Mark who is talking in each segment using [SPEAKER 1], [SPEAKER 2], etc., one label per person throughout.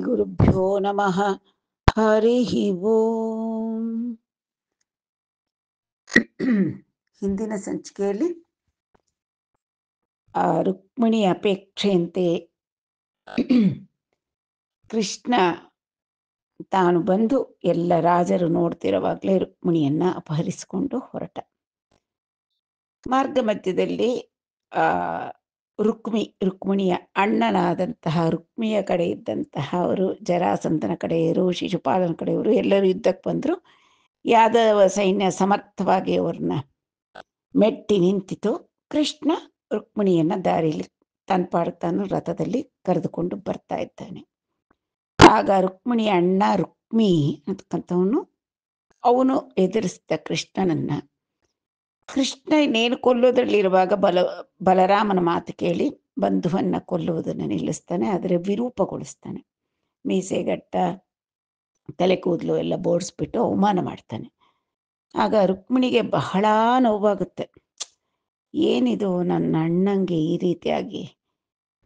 [SPEAKER 1] ಗುರುಭ್ಯೋ ನಮಃ. ಹರಿ ಓಂ. ಹಿಂದಿನ ಸಂಚಿಕೆಯಲ್ಲಿ ರುಕ್ಮಿಣಿ ಅಪೇಕ್ಷೆಯಂತೆ ಕೃಷ್ಣ ತಾನು ಬಂದು ಎಲ್ಲ ರಾಜರು ನೋಡ್ತಿರುವಾಗಲೇ ರುಕ್ಮಿಣಿಯನ್ನ ಅಪಹರಿಸಿಕೊಂಡು ಹೊರಟ. ಮಾರ್ಗ ಮಧ್ಯದಲ್ಲಿ ರುಕ್ಮಿಣಿಯ ಅಣ್ಣನಾದಂತಹ ರುಕ್ಮಿಯ ಕಡೆ ಇದ್ದಂತಹ ಅವರು ಜರಾಸಂಧನ ಕಡೆಯವರು, ಶಿಶುಪಾಲನ ಕಡೆಯವರು ಎಲ್ಲರೂ ಯುದ್ಧಕ್ಕೆ ಬಂದರು. ಯಾದವ ಸೈನ್ಯ ಸಮರ್ಥವಾಗಿ ಅವ್ರನ್ನ ಮೆಟ್ಟಿ ನಿಂತಿತು. ಕೃಷ್ಣ ರುಕ್ಮಿಣಿಯನ್ನ ದಾರಿಯಲ್ಲಿ ತಾನು ರಥದಲ್ಲಿ ಕರೆದುಕೊಂಡು ಬರ್ತಾ ಇದ್ದಾನೆ. ಆಗ ರುಕ್ಮಿಣಿಯ ಅಣ್ಣ ರುಕ್ಮಿ ಅಂತಕ್ಕಂಥವನು ಅವನು ಎದುರಿಸಿದ ಕೃಷ್ಣನನ್ನ. ಕೃಷ್ಣ ಇನ್ನೇನು ಕೊಲ್ಲೋದ್ರಲ್ಲಿರುವಾಗ ಬಲರಾಮನ ಮಾತು ಕೇಳಿ ಬಂಧುವನ್ನ ಕೊಲ್ಲುವುದನ್ನು ನಿಲ್ಲಿಸ್ತಾನೆ, ಆದರೆ ವಿರೂಪಗೊಳಿಸ್ತಾನೆ. ಮೀಸೆಗಟ್ಟ ತಲೆ ಕೂದಲು ಎಲ್ಲ ಬೋಡಿಸ್ಬಿಟ್ಟು ಅವಮಾನ ಮಾಡ್ತಾನೆ. ಆಗ ರುಕ್ಮಿಣಿಗೆ ಬಹಳ ನೋವಾಗುತ್ತೆ. ಏನಿದು, ನನ್ನ ಅಣ್ಣಂಗೆ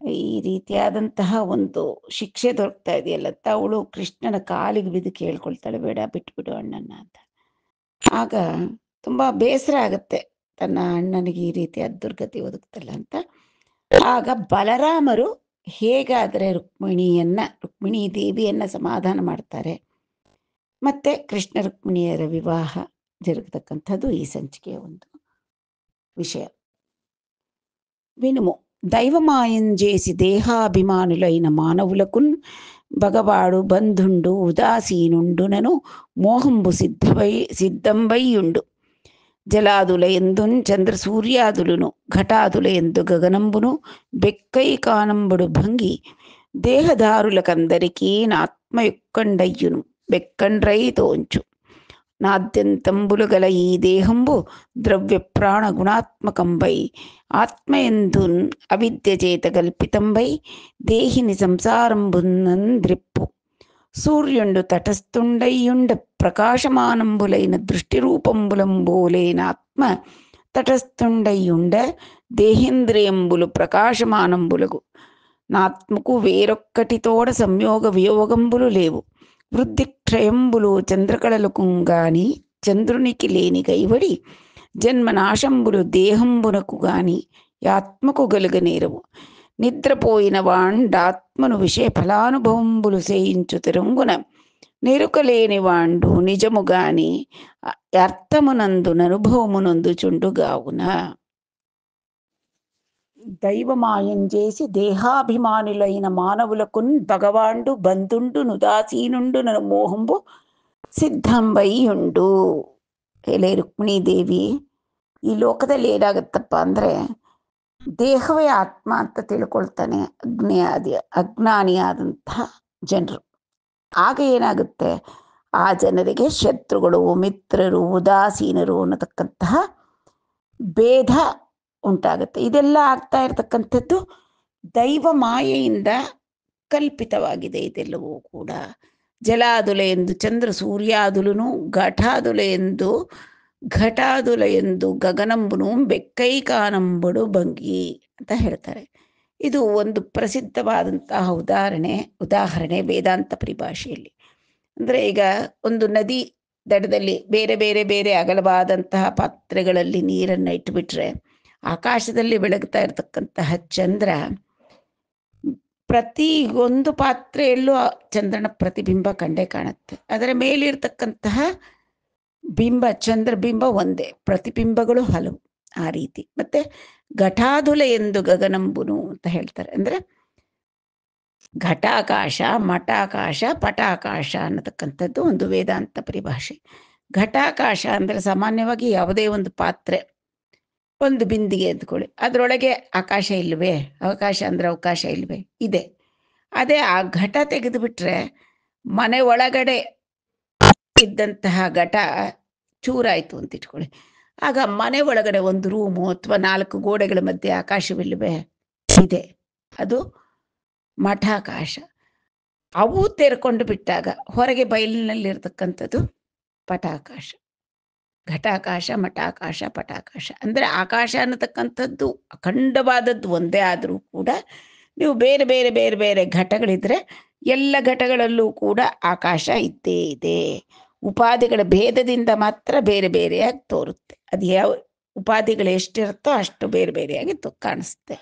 [SPEAKER 1] ಈ ರೀತಿಯಾದಂತಹ ಒಂದು ಶಿಕ್ಷೆ ದೊರಕ್ತಾ ಇದೆಯಲ್ಲ ಅಂತ ಅವಳು ಕೃಷ್ಣನ ಕಾಲಿಗೆ ಬಿದ್ದು ಕೇಳ್ಕೊಳ್ತಾಳೆ, ಬೇಡ ಬಿಟ್ಬಿಡು ಅಣ್ಣನ ಅಂತ. ಆಗ ತುಂಬ ಬೇಸರ ಆಗುತ್ತೆ, ತನ್ನ ಅಣ್ಣನಿಗೆ ಈ ರೀತಿಯಾದ ದುರ್ಗತಿ ಒದಗುತ್ತಲ್ಲ ಅಂತ. ಆಗ ಬಲರಾಮರು ಹೇಗಾದರೆ ರುಕ್ಮಿಣಿ ದೇವಿಯನ್ನ ಸಮಾಧಾನ ಮಾಡ್ತಾರೆ. ಮತ್ತೆ ಕೃಷ್ಣ ರುಕ್ಮಿಣಿಯರ ವಿವಾಹ ಜರುಗತಕ್ಕಂಥದ್ದು ಈ ಸಂಚಿಕೆಯ ಒಂದು ವಿಷಯ. వినుము, దైవమాయం చేసి దేహాభిమానులైన మానవులకున్ బగవాడు బంధుండు ఉదాసీనుండునను మోహంబు సిద్ధంబైయుండు. జలాదుల ఎందున్ చంద్ర సూర్యాదులును ఘటాదుల ఎందు గగనంబును బెక్కై కానంబుడు భంగి దేహదారులకందరికీ నాత్మయుక్కండయ్యును బెక్కండ్రై తోంచు. నాద్యంతంబులు గల ఈ దేహంబు ద్రవ్య ప్రాణ గుణాత్మకంబై ఆత్మయందున్ అవిద్య చేత కల్పితంబై దేహిని సంసారంబునంద్రిప్పు. సూర్యుండు తటస్థుండయ్యుండ ప్రకాశమానంబులైన దృష్టి రూపంబులంబోలైన ఆత్మ తటస్థుండయ్యుండ దేహేంద్రియంబులు ప్రకాశమానంబులగు. నాత్మకు వేరొక్కటితోడ సంయోగ వియోగంబులు లేవు. వృద్ధి క్షయంబులు చంద్రకళలకు గాని చంద్రునికి లేని గైవడి జన్మనాశంబులు దేహంబునకు గాని ఆత్మకు గలుగనేరవు. నిద్రపోయిన వాండాత్మను విషయ ఫలానుభవంబులు చేయించు తిరంగున నెరుకలేని వాండు నిజము గాని అర్థమునందు అనుభవమునందుచుండుగావున. దైవమాయం చేసి దేహాభిమానులైన మానవులకున్ భగవాండు బంధుండు నుదాసీనుండు నను మోహంబు ಸಿದ್ಧಂಬೈಯುಂಡು. ಹೇಳೇ ರುಕ್ಮಿಣೀದೇವಿ, ಈ ಲೋಕದಲ್ಲಿ ಏನಾಗುತ್ತಪ್ಪ ಅಂದರೆ ದೇಹವೇ ಆತ್ಮ ಅಂತ ತಿಳ್ಕೊಳ್ತಾನೆ ಅಜ್ಞಾನಿಯಾದಂತಹ ಜನರು. ಆಗ ಏನಾಗುತ್ತೆ, ಆ ಜನರಿಗೆ ಶತ್ರುಗಳು, ಮಿತ್ರರು, ಉದಾಸೀನರು ಅನ್ನತಕ್ಕಂತಹ ಭೇದ ಉಂಟಾಗುತ್ತೆ. ಇದೆಲ್ಲ ಆಗ್ತಾ ಇರತಕ್ಕಂಥದ್ದು ದೈವ ಮಾಯೆಯಿಂದ ಕಲ್ಪಿತವಾಗಿದೆ. ಇದೆಲ್ಲವೂ ಕೂಡ ಜಲಾದುಲ ಎಂದು ಚಂದ್ರ ಸೂರ್ಯಾದುಲನು ಘಟಾದುಲ ಎಂದು ಗಗನಂಬುನು ಬೆಕ್ಕೈ ಕಾನಂಬುಡು ಭಂಗಿ ಅಂತ ಹೇಳ್ತಾರೆ. ಇದು ಒಂದು ಪ್ರಸಿದ್ಧವಾದಂತಹ ಉದಾಹರಣೆ ವೇದಾಂತ ಪರಿಭಾಷೆಯಲ್ಲಿ. ಅಂದರೆ ಈಗ ಒಂದು ನದಿ ದಡದಲ್ಲಿ ಬೇರೆ ಬೇರೆ ಬೇರೆ ಅಗಲವಾದಂತಹ ಪಾತ್ರೆಗಳಲ್ಲಿ ನೀರನ್ನು ಇಟ್ಟುಬಿಟ್ರೆ ಆಕಾಶದಲ್ಲಿ ಬೆಳಗ್ತಾ ಇರತಕ್ಕಂತಹ ಚಂದ್ರ ಪ್ರತಿ ಒಂದು ಪಾತ್ರೆಯಲ್ಲೂ ಚಂದ್ರನ ಪ್ರತಿಬಿಂಬ ಕಂಡೇ ಕಾಣುತ್ತೆ. ಅದರ ಮೇಲಿರ್ತಕ್ಕಂತಹ ಬಿಂಬ ಚಂದ್ರಬಿಂಬ ಒಂದೇ, ಪ್ರತಿಬಿಂಬಗಳು ಹಲವು. ಆ ರೀತಿ. ಮತ್ತೆ ಘಟಾದುಲ ಎಂದು ಗಗನಂಬುನು ಅಂತ ಹೇಳ್ತಾರೆ. ಅಂದರೆ ಘಟಾಕಾಶ, ಮಠಾಕಾಶ, ಪಟಾಕಾಶ ಅನ್ನತಕ್ಕಂಥದ್ದು ಒಂದು ವೇದಾಂತ ಪರಿಭಾಷೆ. ಘಟಾಕಾಶ ಅಂದರೆ ಸಾಮಾನ್ಯವಾಗಿ ಯಾವುದೇ ಒಂದು ಪಾತ್ರೆ, ಒಂದು ಬಿಂದಿಗೆ ಎದ್ಕೊಳ್ಳಿ, ಅದರೊಳಗೆ ಆಕಾಶ ಇಲ್ವೇ? ಅವಕಾಶ ಅಂದರೆ ಅವಕಾಶ ಇಲ್ವೇ? ಇದೆ. ಅದೇ ಆ ಘಟ ತೆಗೆದು ಬಿಟ್ರೆ ಮನೆ ಒಳಗಡೆ ಇದ್ದಂತಹ ಘಟ ಚೂರಾಯಿತು ಅಂತ ಇಟ್ಕೊಳ್ಳಿ, ಆಗ ಮನೆ ಒಳಗಡೆ ಒಂದು ರೂಮು ಅಥವಾ 4 ಗೋಡೆಗಳ ಮಧ್ಯೆ ಆಕಾಶವಿಲ್ವೇ? ಇದೆ. ಅದು ಮಠಾಕಾಶ. ಅವು ತೆರ್ಕೊಂಡು ಬಿಟ್ಟಾಗ ಹೊರಗೆ ಬಯಲಿನಲ್ಲಿರ್ತಕ್ಕಂಥದ್ದು ಪಟಾಕಾಶ. ಘಟಾಕಾಶ, ಮಠಾಕಾಶ, ಪಟಾಕಾಶ. ಅಂದರೆ ಆಕಾಶ ಅನ್ನತಕ್ಕಂಥದ್ದು ಅಖಂಡವಾದದ್ದು ಒಂದೇ ಆದರೂ ಕೂಡ ನೀವು ಬೇರೆ ಬೇರೆ ಬೇರೆ ಬೇರೆ ಘಟಗಳಿದ್ರೆ ಎಲ್ಲ ಘಟಗಳಲ್ಲೂ ಕೂಡ ಆಕಾಶ ಇದ್ದೇ ಇದೆ. ಉಪಾಧಿಗಳ ಭೇದದಿಂದ ಮಾತ್ರ ಬೇರೆ ಬೇರೆಯಾಗಿ ತೋರುತ್ತೆ. ಅದು ಯಾವ ಉಪಾಧಿಗಳು ಎಷ್ಟಿರುತ್ತೋ ಅಷ್ಟು ಬೇರೆ ಬೇರೆಯಾಗಿ ಕಾಣಿಸುತ್ತೆ.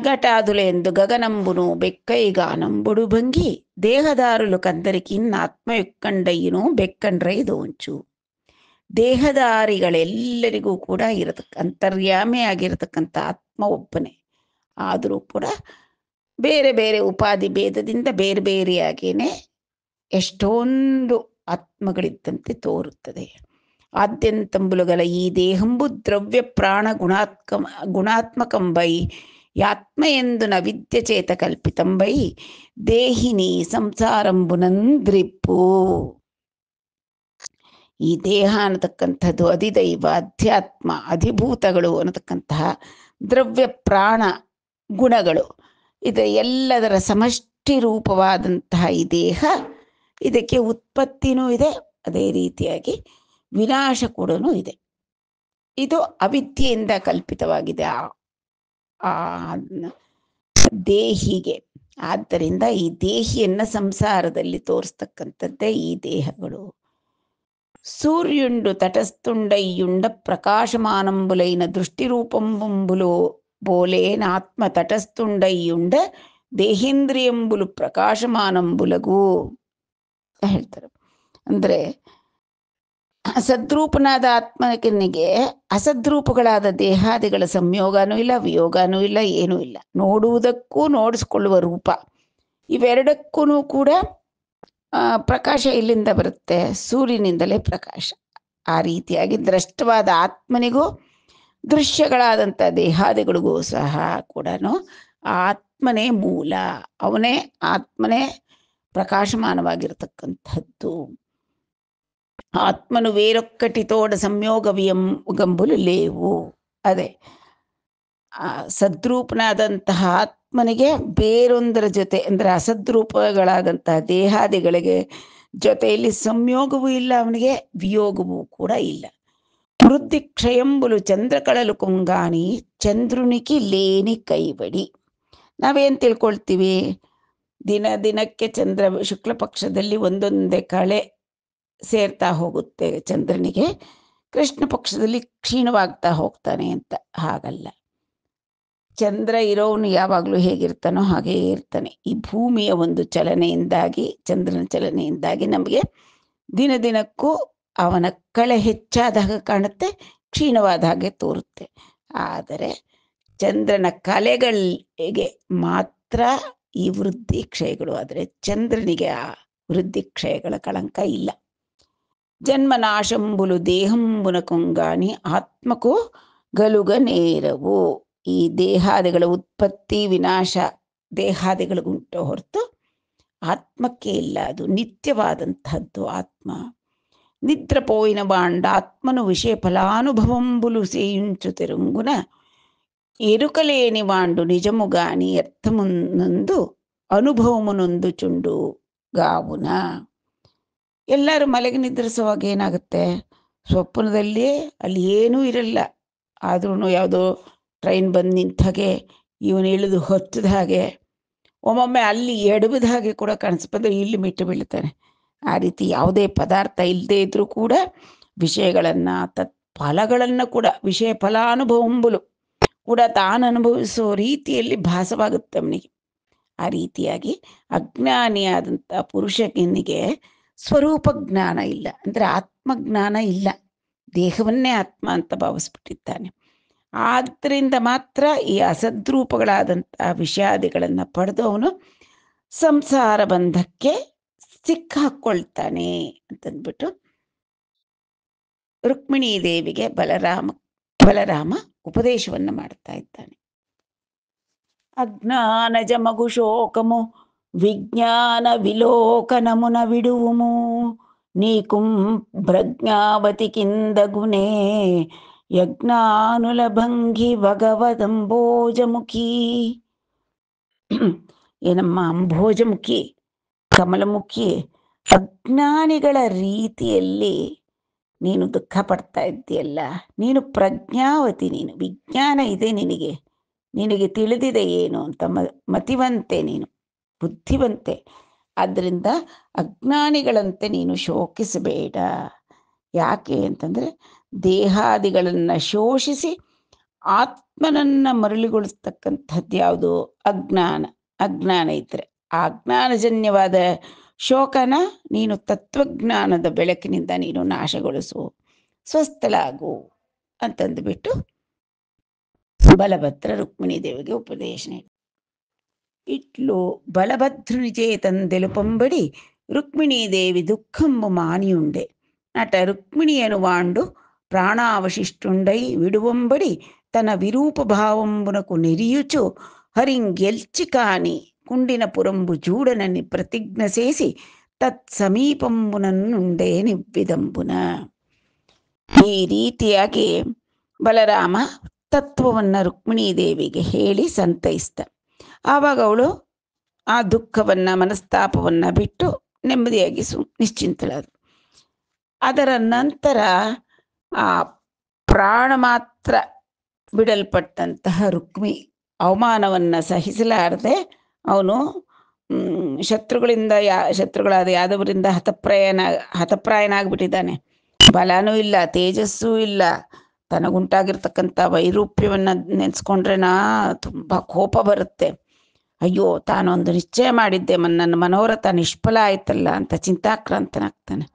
[SPEAKER 1] ఘటాదులేందు గగనంబును బెక్కైగానంబుడు భంగి ದೇಹದಾರುಲು ಕಂದರಿಕಿನ್ ಆತ್ಮಯುಕ್ಕಂಡಯ್ಯನು ಬೆಕ್ಕಂಡ್ರೈದೋಂಚು. ದೇಹದಾರಿಗಳೆಲ್ಲರಿಗೂ ಕೂಡ ಅಂತರ್ಯಾಮಿ ಆಗಿರತಕ್ಕಂಥ ಆತ್ಮ ಒಬ್ಬನೇ. ಆದರೂ ಕೂಡ ಬೇರೆ ಬೇರೆ ಉಪಾಧಿ ಭೇದದಿಂದ ಬೇರೆ ಬೇರೆಯಾಗೇನೆ ಎಷ್ಟೊಂದು ಆತ್ಮಗಳಿದ್ದಂತೆ ತೋರುತ್ತದೆ. ಆದ್ಯಂತಂಬುಲುಗಲ ಈ ದೇಹಂಬು ದ್ರವ್ಯ ಪ್ರಾಣ ಗುಣಾತ್ಮಕಂಬೈ ಯಾತ್ಮ ಎಂದು ನ ವಿದ್ಯಚೇತ ಕಲ್ಪಿತಂಬೈ ದೇಹಿನಿ ಸಂಸಾರಂಬುನಂದ್ರಿಪ್ಪು. ಈ ದೇಹ ಅನ್ನತಕ್ಕಂಥದ್ದು ಅಧಿದೈವ, ಅಧ್ಯಾತ್ಮ, ಅಧಿಭೂತಗಳು ಅನ್ನತಕ್ಕಂತಹ ದ್ರವ್ಯ ಪ್ರಾಣ ಗುಣಗಳು, ಇದರ ಎಲ್ಲದರ ಸಮಷ್ಟಿ ರೂಪವಾದಂತಹ ಈ ದೇಹ, ಇದಕ್ಕೆ ಉತ್ಪತ್ತಿನೂ ಇದೆ, ಅದೇ ರೀತಿಯಾಗಿ ವಿನಾಶ ಕೂಡ ಇದೆ. ಇದು ಅವಿದ್ಯೆಯಿಂದ ಕಲ್ಪಿತವಾಗಿದೆ ಆ ದೇಹಿಗೆ. ಆದ್ದರಿಂದ ಈ ದೇಹಿಯನ್ನ ಸಂಸಾರದಲ್ಲಿ ತೋರಿಸ್ತಕ್ಕಂಥದ್ದೇ ಈ ದೇಹಗಳು. ಸೂರ್ಯುಂಡು ತಟಸ್ಥುಂಡಯ್ಯುಂಡ ಪ್ರಕಾಶಮಾನಂಬುಲೈನ ದೃಷ್ಟಿರೂಪಂಬುಲು ಬೋಲೇನ ಆತ್ಮ ತಟಸ್ಥುಂಡಯ್ಯುಂಡ ದೇಹೇಂದ್ರಿಯಂಬುಲು ಪ್ರಕಾಶಮಾನಂಬುಲಗೂ ಹೇಳ್ತಾರೆ. ಅಂದರೆ ಸದ್ರೂಪನಾದ ಆತ್ಮನಿಗೆ ಅಸದ್ರೂಪಗಳಾದ ದೇಹಾದಿಗಳ ಸಂಯೋಗನೂ ಇಲ್ಲ, ವಿಯೋಗನೂ ಇಲ್ಲ, ಏನೂ ಇಲ್ಲ. ನೋಡುವುದಕ್ಕೂ ನೋಡಿಸ್ಕೊಳ್ಳುವ ರೂಪ, ಇವೆರಡಕ್ಕೂ ಕೂಡ ಪ್ರಕಾಶ ಇಲ್ಲಿಂದ ಬರುತ್ತೆ, ಸೂರ್ಯನಿಂದಲೇ ಪ್ರಕಾಶ. ಆ ರೀತಿಯಾಗಿ ದೃಷ್ಟವಾದ ಆತ್ಮನಿಗೂ ದೃಶ್ಯಗಳಾದಂಥ ದೇಹಾದಿಗಳಿಗೂ ಸಹ ಕೂಡ ಆತ್ಮನೇ ಮೂಲ, ಅವನೇ ಆತ್ಮನೇ ಪ್ರಕಾಶಮಾನವಾಗಿರತಕ್ಕಂಥದ್ದು. ಆತ್ಮನು వేరొక్కటితోడ ಸಂಯೋಗವಿಯಂಬುಲು ಲೇವು. ಅದೇ ಸದ್ರೂಪನಾದಂತಹ ಆತ್ಮನಿಗೆ ಬೇರೊಂದರ ಜೊತೆ ಅಂದರೆ ಅಸದ್ರೂಪಗಳಾದಂತಹ ದೇಹಾದಿಗಳಿಗೆ ಜೊತೆಯಲ್ಲಿ ಸಂಯೋಗವೂ ಇಲ್ಲ, ಅವನಿಗೆ ವಿಯೋಗವೂ ಕೂಡ ಇಲ್ಲ. ವೃದ್ಧಿ ಕ್ಷಯಂಬುಲು ಚಂದ್ರಕಳಲು ಕುಂಗಾಣಿ ಚಂದ್ರುನಿಕಿ ಲೇನಿ ಕೈವಡಿ. ನಾವೇನು ತಿಳ್ಕೊಳ್ತೀವಿ? ದಿನ ದಿನಕ್ಕೆ ಚಂದ್ರ ಶುಕ್ಲ ಪಕ್ಷದಲ್ಲಿ ಒಂದೊಂದೇ ಕಳೆ ಸೇರ್ತಾ ಹೋಗುತ್ತೆ ಚಂದ್ರನಿಗೆ, ಕೃಷ್ಣ ಪಕ್ಷದಲ್ಲಿ ಕ್ಷೀಣವಾಗ್ತಾ ಹೋಗ್ತಾನೆ ಅಂತ. ಹಾಗಲ್ಲ, ಚಂದ್ರ ಇರೋನು ಯಾವಾಗಲೂ ಹೇಗಿರ್ತಾನೋ ಹಾಗೇ ಇರ್ತಾನೆ. ಈ ಭೂಮಿಯ ಒಂದು ಚಲನೆಯಿಂದಾಗಿ, ಚಂದ್ರನ ಚಲನೆಯಿಂದಾಗಿ ನಮಗೆ ದಿನ ದಿನಕ್ಕೂ ಅವನ ಕಳೆ ಹೆಚ್ಚಾದಾಗ ಕಾಣುತ್ತೆ, ಕ್ಷೀಣವಾದ ಹಾಗೆ ತೋರುತ್ತೆ. ಆದರೆ ಚಂದ್ರನ ಕಲೆಗಳಿಗೆ ಮಾತ್ರ ಈ ವೃದ್ಧಿ ಕ್ಷಯಗಳು, ಆದರೆ ಚಂದ್ರನಿಗೆ ಆ ವೃದ್ಧಿ ಕ್ಷಯಗಳ ಕಳಂಕ ಇಲ್ಲ. ಜನ್ಮನಾಶಂಬುಲು ದೇಹಂಬುನ ಕೊಂಗಾಣಿ ಆತ್ಮಕ್ಕೂ ಗಲುಗ ನೇರವು. ಈ ದೇಹಾದಿಗಳ ಉತ್ಪತ್ತಿ ವಿನಾಶ ದೇಹಾದಿಗಳಿಗುಂಟು ಹೊರತು ಆತ್ಮಕ್ಕೆ ಇಲ್ಲ, ಅದು ನಿತ್ಯವಾದಂಥದ್ದು ಆತ್ಮ. ನಿದ್ರಪೋಯಿನ ಬಾಂಡ ಆತ್ಮನು ವಿಷಯ ಫಲಾನುಭವಂಬುಲು ಸೇಯುಂಚು ತೆರುಂಗುನ ಎರುಕಲೇನಿ ವಾಂಡು ನಿಜಮುಗಾನಿ ಅರ್ಥಮುನೊಂದು ಅನುಭವముನೊಂದು ಚುಂಡು ಗಾವುನ. ಎಲ್ಲರೂ ಮಲಗಿ ನಿದ್ರಿಸುವಾಗ ಏನಾಗುತ್ತೆ? ಸ್ವಪ್ನದಲ್ಲಿ ಅಲ್ಲಿ ಏನೂ ಇರಲ್ಲ, ಆದ್ರೂ ಯಾವುದೋ ಟ್ರೈನ್ ಬಂದು ನಿಂತ ಹಾಗೆ, ಇವನು ಇಳಿದು ಹೊತ್ತದ ಹಾಗೆ, ಒಮ್ಮೊಮ್ಮೆ ಅಲ್ಲಿ ಎಡವಿದ ಹಾಗೆ ಕೂಡ ಕಾಣಿಸ್ಬಂದ್ರೆ ಇಲ್ಲಿ ಮಿಟ್ಟು ಬೀಳ್ತಾನೆ. ಆ ರೀತಿ ಯಾವುದೇ ಪದಾರ್ಥ ಇಲ್ಲದೆ ಇದ್ರೂ ಕೂಡ ವಿಷಯಗಳನ್ನು, ಫಲಗಳನ್ನು ಕೂಡ, ವಿಷಯ ಫಲಾನುಭವಂಬುಲು ಕೂಡ ತಾನು ಅನುಭವಿಸೋ ರೀತಿಯಲ್ಲಿ ಭಾಸವಾಗುತ್ತೆ ಅವನಿಗೆ. ಆ ರೀತಿಯಾಗಿ ಅಜ್ಞಾನಿಯಾದಂಥ ಪುರುಷನಿಗೆ ಸ್ವರೂಪ ಜ್ಞಾನ ಇಲ್ಲ, ಅಂದರೆ ಆತ್ಮಜ್ಞಾನ ಇಲ್ಲ, ದೇಹವನ್ನೇ ಆತ್ಮ ಅಂತ ಭಾವಿಸ್ಬಿಟ್ಟಿದ್ದಾನೆ. ಆದ್ದರಿಂದ ಮಾತ್ರ ಈ ಅಸದ್ರೂಪಗಳಾದಂಥ ವಿಷಯಾದಿಗಳನ್ನು ಪಡೆದು ಅವನು ಸಂಸಾರ ಬಂಧಕ್ಕೆ ಸಿಕ್ಕಾಕೊಳ್ತಾನೆ ಅಂತಂದ್ಬಿಟ್ಟು ರುಕ್ಮಿಣೀ ದೇವಿಗೆ ಬಲರಾಮ ಉಪದೇಶವನ್ನು ಮಾಡ್ತಾ ಇದ್ದಾನೆ. ಅಜ್ಞಾನಜ ಮಗು ಶೋಕಮು ವಿಜ್ಞಾನ ವಿಲೋಕನಮುನ ವಿಡುವುಮು ನೀಕುಂ ಪ್ರಜ್ಞಾವತಿ ಕಿಂದ ಗುಣೇ ಯಜ್ಞಾನುಲ ಭಂಗಿ ಭಗವದಂಬೋಜಮುಖಿ. ಏನಮ್ಮ ಅಂಬೋಜಮುಖಿ, ಕಮಲಮುಖಿ, ಅಜ್ಞಾನಿಗಳ ರೀತಿಯಲ್ಲಿ ನೀನು ದುಃಖ ಪಡ್ತಾ ಇದ್ದೀಯಲ್ಲ, ನೀನು ಪ್ರಜ್ಞಾವತಿ, ನೀನು ವಿಜ್ಞಾನ ಇದೆ ನಿನಗೆ, ನಿನಗೆ ತಿಳಿದಿದೆ ಏನು ಅಂತ, ಮತಿವಂತೆ ನೀನು, ಬುದ್ಧಿವಂತೆ. ಆದ್ದರಿಂದ ಅಜ್ಞಾನಿಗಳಂತೆ ನೀನು ಶೋಕಿಸಬೇಡ. ಯಾಕೆ ಅಂತಂದರೆ, ದೇಹಾದಿಗಳನ್ನು ಶೋಷಿಸಿ ಆತ್ಮನನ್ನು ಮರಳಿಗೊಳಿಸ್ತಕ್ಕಂಥದ್ದು ಯಾವುದು? ಅಜ್ಞಾನ. ಅಜ್ಞಾನ ಇದ್ದರೆ ಆ ಅಜ್ಞಾನಜನ್ಯವಾದ ಶೋಕನ ನೀನು ತತ್ವಜ್ಞಾನದ ಬೆಳಕಿನಿಂದ ನೀನು ನಾಶಗೊಳಿಸು, ಸ್ವಸ್ಥಳಾಗು ಅಂತಂದುಬಿಟ್ಟು ಬಲಭದ್ರ ರುಕ್ಮಿಣಿ ದೇವಿಗೆ ಉಪದೇಶ ಇಟ್ಲು. ಬಲಭದ್ರುನಿ చేతందెలుపంబడి రుక్మిణీదేవి దుఃఖంబు మానియుండే నట రుక్మిణియను వాండు ప్రాణావశిష్టుండై విడువంబడి తన విరూప భావంబునకు నెరియుచు హరింగెల్చి కాని కుండిన పురంబు జూడనని ప్రతిజ్ఞ చేసి ತತ್ಸಮೀಪಂಬುನನ್ನುಂಡೆ ನಿವ್ವಿದಂಬುನ. ಈ ರೀತಿಯಾಗಿ ಬಲರಾಮ ತತ್ವವನ್ನು ರುಕ್ಮಿಣೀದೇವಿಗೆ ಹೇಳಿ ಸಂತೈಸ್ತ. ಆವಾಗ ಅವಳು ಆ ದುಃಖವನ್ನು, ಮನಸ್ತಾಪವನ್ನು ಬಿಟ್ಟು ನೆಮ್ಮದಿಯಾಗಿ ನಿಶ್ಚಿಂತಳಾದಳು. ಅದರ ನಂತರ ಆ ಪ್ರಾಣ ಮಾತ್ರ ಬಿಡಲ್ಪಟ್ಟಂತಹ ರುಕ್ಮಿ ಅವಮಾನವನ್ನು ಸಹಿಸಲಾರದೆ ಅವನು ಶತ್ರುಗಳಾದ ಯಾದವರಿಂದ ಹತಪ್ರಾಯನಾಗ್ಬಿಟ್ಟಿದ್ದಾನೆ. ಬಲನೂ ಇಲ್ಲ, ತೇಜಸ್ಸೂ ಇಲ್ಲ. ತನಗುಂಟಾಗಿರ್ತಕ್ಕಂಥ ವೈರೂಪ್ಯವನ್ನು ನೆನೆಸ್ಕೊಂಡ್ರೆನಾ ತುಂಬ ಕೋಪ ಬರುತ್ತೆ. ಅಯ್ಯೋ, ತಾನೊಂದು ನಿಶ್ಚಯ ಮಾಡಿದ್ದೆ, ನನ್ನ ಮನೋರಥ ನಿಷ್ಫಲ ಆಯ್ತಲ್ಲ ಅಂತ ಚಿಂತಾಕ್ರಾಂತನಾಗ್ತಾನೆ.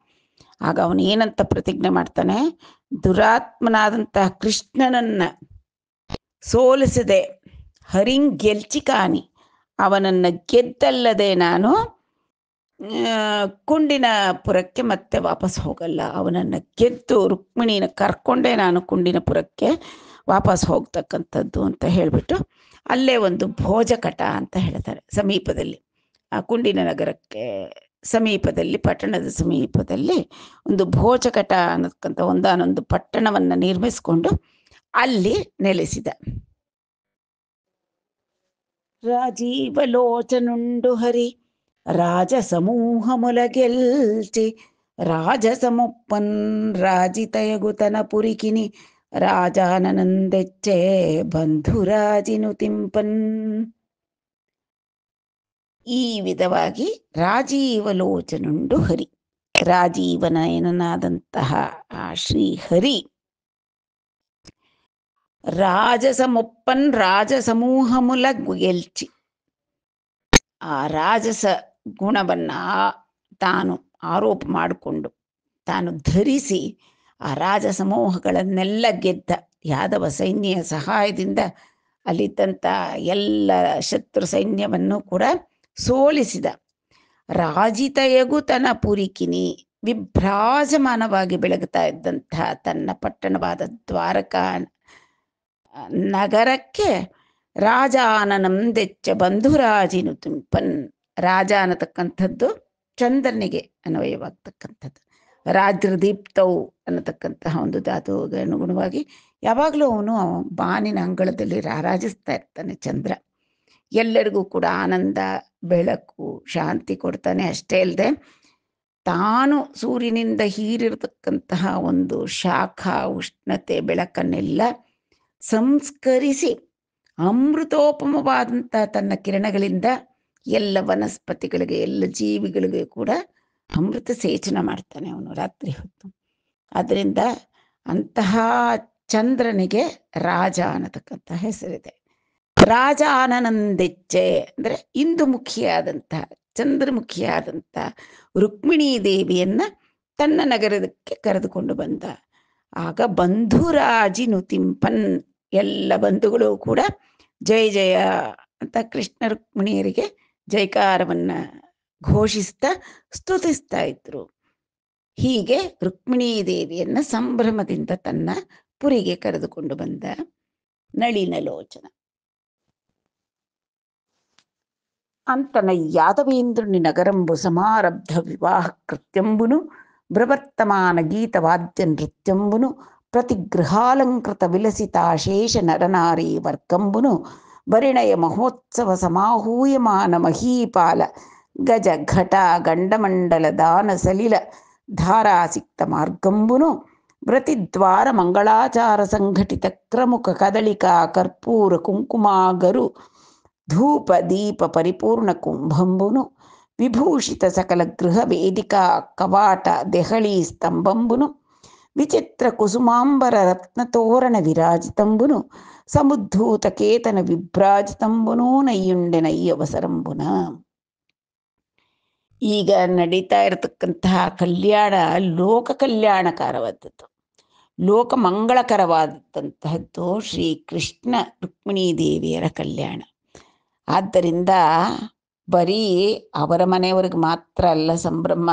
[SPEAKER 1] ಆಗ ಅವನು ಏನಂತ ಪ್ರತಿಜ್ಞೆ ಮಾಡ್ತಾನೆ? ದುರಾತ್ಮನಾದಂತಹ ಕೃಷ್ಣನನ್ನು ಸೋಲಿಸದೆ ಹರಿಂಗೆಲ್ಚಿ ಕಾನಿ, ಅವನನ್ನು ಗೆದ್ದಲ್ಲದೆ ನಾನು ಕುಂಡಿನಪುರಕ್ಕೆ ಮತ್ತೆ ವಾಪಸ್ ಹೋಗಲ್ಲ. ಅವನನ್ನು ಗೆದ್ದು ರುಕ್ಮಿಣಿನ ಕರ್ಕೊಂಡೇ ನಾನು ಕುಂಡಿನಪುರಕ್ಕೆ ವಾಪಸ್ ಹೋಗ್ತಕ್ಕಂಥದ್ದು ಅಂತ ಹೇಳಿಬಿಟ್ಟು ಅಲ್ಲೇ ಒಂದು ಭೋಜಕಟ ಅಂತ ಹೇಳ್ತಾರೆ ಸಮೀಪದಲ್ಲಿ, ಆ ಕುಂಡಿನ ನಗರಕ್ಕೆ ಸಮೀಪದಲ್ಲಿ, ಪಟ್ಟಣದ ಸಮೀಪದಲ್ಲಿ ಒಂದು ಭೋಜಕಟ ಅನ್ನತಕ್ಕಂಥ ಒಂದಾನೊಂದು ಪಟ್ಟಣವನ್ನು ನಿರ್ಮಿಸಿಕೊಂಡು ಅಲ್ಲಿ ನೆಲೆಸಿದ. ರಾಜೀವಲೋಚನುಂಡು ಹರಿ రాజసమూహములగెల్చి రాజసముప్పన్ రాజితయగుతన పురికిని రాజాననందెచ్చే ಬಂಧುರಾಜಿನು ತಿಂಪನ್. ಈ ವಿಧವಾಗಿ ರಾಜೀವಲೋಚನುಂಡು ಹರಿ, ರಾಜೀವನಯನಾದಂತಹ ಆ ಶ್ರೀಹರಿ ರಾಜಸಮುಪ್ಪನ್ ರಾಜಸಮೂಹముల ಗೆಲ್ಚಿ, ಆ ರಾಜಸ ಗುಣವನ್ನು ತಾನು ಆರೋಪ ಮಾಡಿಕೊಂಡು ತಾನು ಧರಿಸಿ ಆ ರಾಜ ಸಮೂಹಗಳನ್ನೆಲ್ಲ ಗೆದ್ದ. ಯಾದವ ಸೈನ್ಯ ಸಹಾಯದಿಂದ ಅಲ್ಲಿದ್ದಂಥ ಎಲ್ಲ ಶತ್ರು ಸೈನ್ಯವನ್ನು ಕೂಡ ಸೋಲಿಸಿದ. ರಾಜಿತಯಗು ತನ್ನ ಪುರಿಕಿನಿ, ವಿಭ್ರಾಜಮಾನವಾಗಿ ಬೆಳಗುತ್ತಾ ಇದ್ದಂತಹ ತನ್ನ ಪಟ್ಟಣವಾದ ದ್ವಾರಕಾ ನಗರಕ್ಕೆ ರಾಜಾನನಂದೆಚ್ಚ ಬಂಧುರಾಜಿನು ತಿಂಪನ್. ರಾಜ ಅನ್ನತಕ್ಕಂಥದ್ದು ಚಂದ್ರನಿಗೆ ಅನ್ವಯವಾಗ್ತಕ್ಕಂಥದ್ದು. ರಾಜ್ರದೀಪ್ತವು ಅನ್ನತಕ್ಕಂತಹ ಒಂದು ಧಾತುವಿಗೆ ಅನುಗುಣವಾಗಿ ಯಾವಾಗಲೂ ಅವನು ಬಾನಿನ ಅಂಗಳದಲ್ಲಿ ರಾರಾಜಿಸ್ತಾ ಇರ್ತಾನೆ ಚಂದ್ರ. ಎಲ್ಲರಿಗೂ ಕೂಡ ಆನಂದ, ಬೆಳಕು, ಶಾಂತಿ ಕೊಡ್ತಾನೆ. ಅಷ್ಟೇ ಅಲ್ಲದೆ ತಾನು ಸೂರ್ಯನಿಂದ ಹೀರಿರತಕ್ಕಂತಹ ಒಂದು ಶಾಖ, ಉಷ್ಣತೆ, ಬೆಳಕನ್ನೆಲ್ಲ ಸಂಸ್ಕರಿಸಿ ಅಮೃತೋಪಮವಾದಂಥ ತನ್ನ ಕಿರಣಗಳಿಂದ ಎಲ್ಲ ವನಸ್ಪತಿಗಳಿಗೆ, ಎಲ್ಲ ಜೀವಿಗಳಿಗೆ ಕೂಡ ಅಮೃತ ಸೇಚನ ಮಾಡ್ತಾನೆ ಅವನು ರಾತ್ರಿ ಹೊತ್ತು. ಆದ್ದರಿಂದ ಅಂತಹ ಚಂದ್ರನಿಗೆ ರಾಜ ಅನ್ನತಕ್ಕಂಥ ಹೆಸರಿದೆ. ರಾಜ ಆನನಂದೆಚ್ಚೆ ಅಂದರೆ ಇಂದುಮುಖಿಯಾದಂತಹ, ಚಂದ್ರಮುಖಿಯಾದಂಥ ರುಕ್ಮಿಣೀ ದೇವಿಯನ್ನು ತನ್ನ ನಗರಕ್ಕೆ ಕರೆದುಕೊಂಡು ಬಂದ. ಆಗ ಬಂಧುರಾಜಿನು ತಿಂಪನ್, ಎಲ್ಲ ಬಂಧುಗಳು ಕೂಡ ಜಯ ಜಯ ಅಂತ ಕೃಷ್ಣ ರುಕ್ಮಿಣಿಯರಿಗೆ ಜೈಕಾರವನ್ನು ಘೋಷಿಸ್ತಾ ಸ್ತುತಿಸ್ತಾ ಇದ್ರು. ಹೀಗೆ ರುಕ್ಮಿಣೀ ದೇವಿಯನ್ನು ಸಂಭ್ರಮದಿಂದ ತನ್ನ ಪುರಿಗೆ ಕರೆದುಕೊಂಡು ಬಂದ ನಳಿನಲೋಚನ. ಅಂತನ ಯಾದವೇಂದ್ರುನಿ ನಗರಂಬು ಸಮಾರಬ್ಧ ವಿವಾಹ ಕೃತ್ಯಂಬುನು ಬ್ರವರ್ತಮಾನ ಗೀತವಾದ್ಯ ನೃತ್ಯಂಬುನು ಪ್ರತಿಗೃಹಾಲಂಕೃತ ವಿಲಸಿತಾಶೇಷ ನರನಾರಿ ವರ್ಗಂಬುನು ಪರಿಣಯ ಮಹೋತ್ಸವ ಸಮಾಹೂಯಮಾನ ಮಹೀಪಾಲ ಗಜ ಘಟ ಗಂಡಮಂಡಲ ದಾನ ಸಲಿಲ ಧಾರಾಸಿಕ್ತ ಮಾರ್ಗಂಬುನು ವ್ರತಿದ್ವಾರ ಮಂಗಳಾಚಾರ ಸಂಘಟಿತ ಕ್ರಮುಖ ಕದಳಿಕಾ ಕರ್ಪೂರ ಕುಂಕುಮಾಗರು ಧೂಪ ದೀಪ ಪರಿಪೂರ್ಣ ಕುಂಭಂಬುನು ವಿಭೂಷಿತ ಸಕಲ ಗೃಹ ವೇದಿಕಾ ಕವಾಟ ದೆಹಳಿ ಸ್ತಂಭಂಬುನು ವಿಚಿತ್ರ ಕುಸುಮಾಂಬರ ರತ್ನತೋರಣ ವಿರಾಜಿತಂಬುನು ಸಮುದ್ಧೂತ ಕೇತನ ವಿಭ್ರಾಜಿತಂಬುನೂ ನಯ್ಯುಂಡೆ ನಯ್ಯವಸರಂಬುನ. ಈಗ ನಡೀತಾ ಇರತಕ್ಕಂತಹ ಕಲ್ಯಾಣ ಲೋಕ ಕಲ್ಯಾಣಕಾರವಾದದ್ದು, ಲೋಕ ಮಂಗಳಕರವಾದಂತಹದ್ದು ಶ್ರೀ ಕೃಷ್ಣ ರುಕ್ಮಿಣೀ ದೇವಿಯರ ಕಲ್ಯಾಣ. ಆದ್ದರಿಂದ ಬರೀ ಅವರ ಮನೆಯವರಿಗೆ ಮಾತ್ರ ಅಲ್ಲ ಸಂಭ್ರಮ,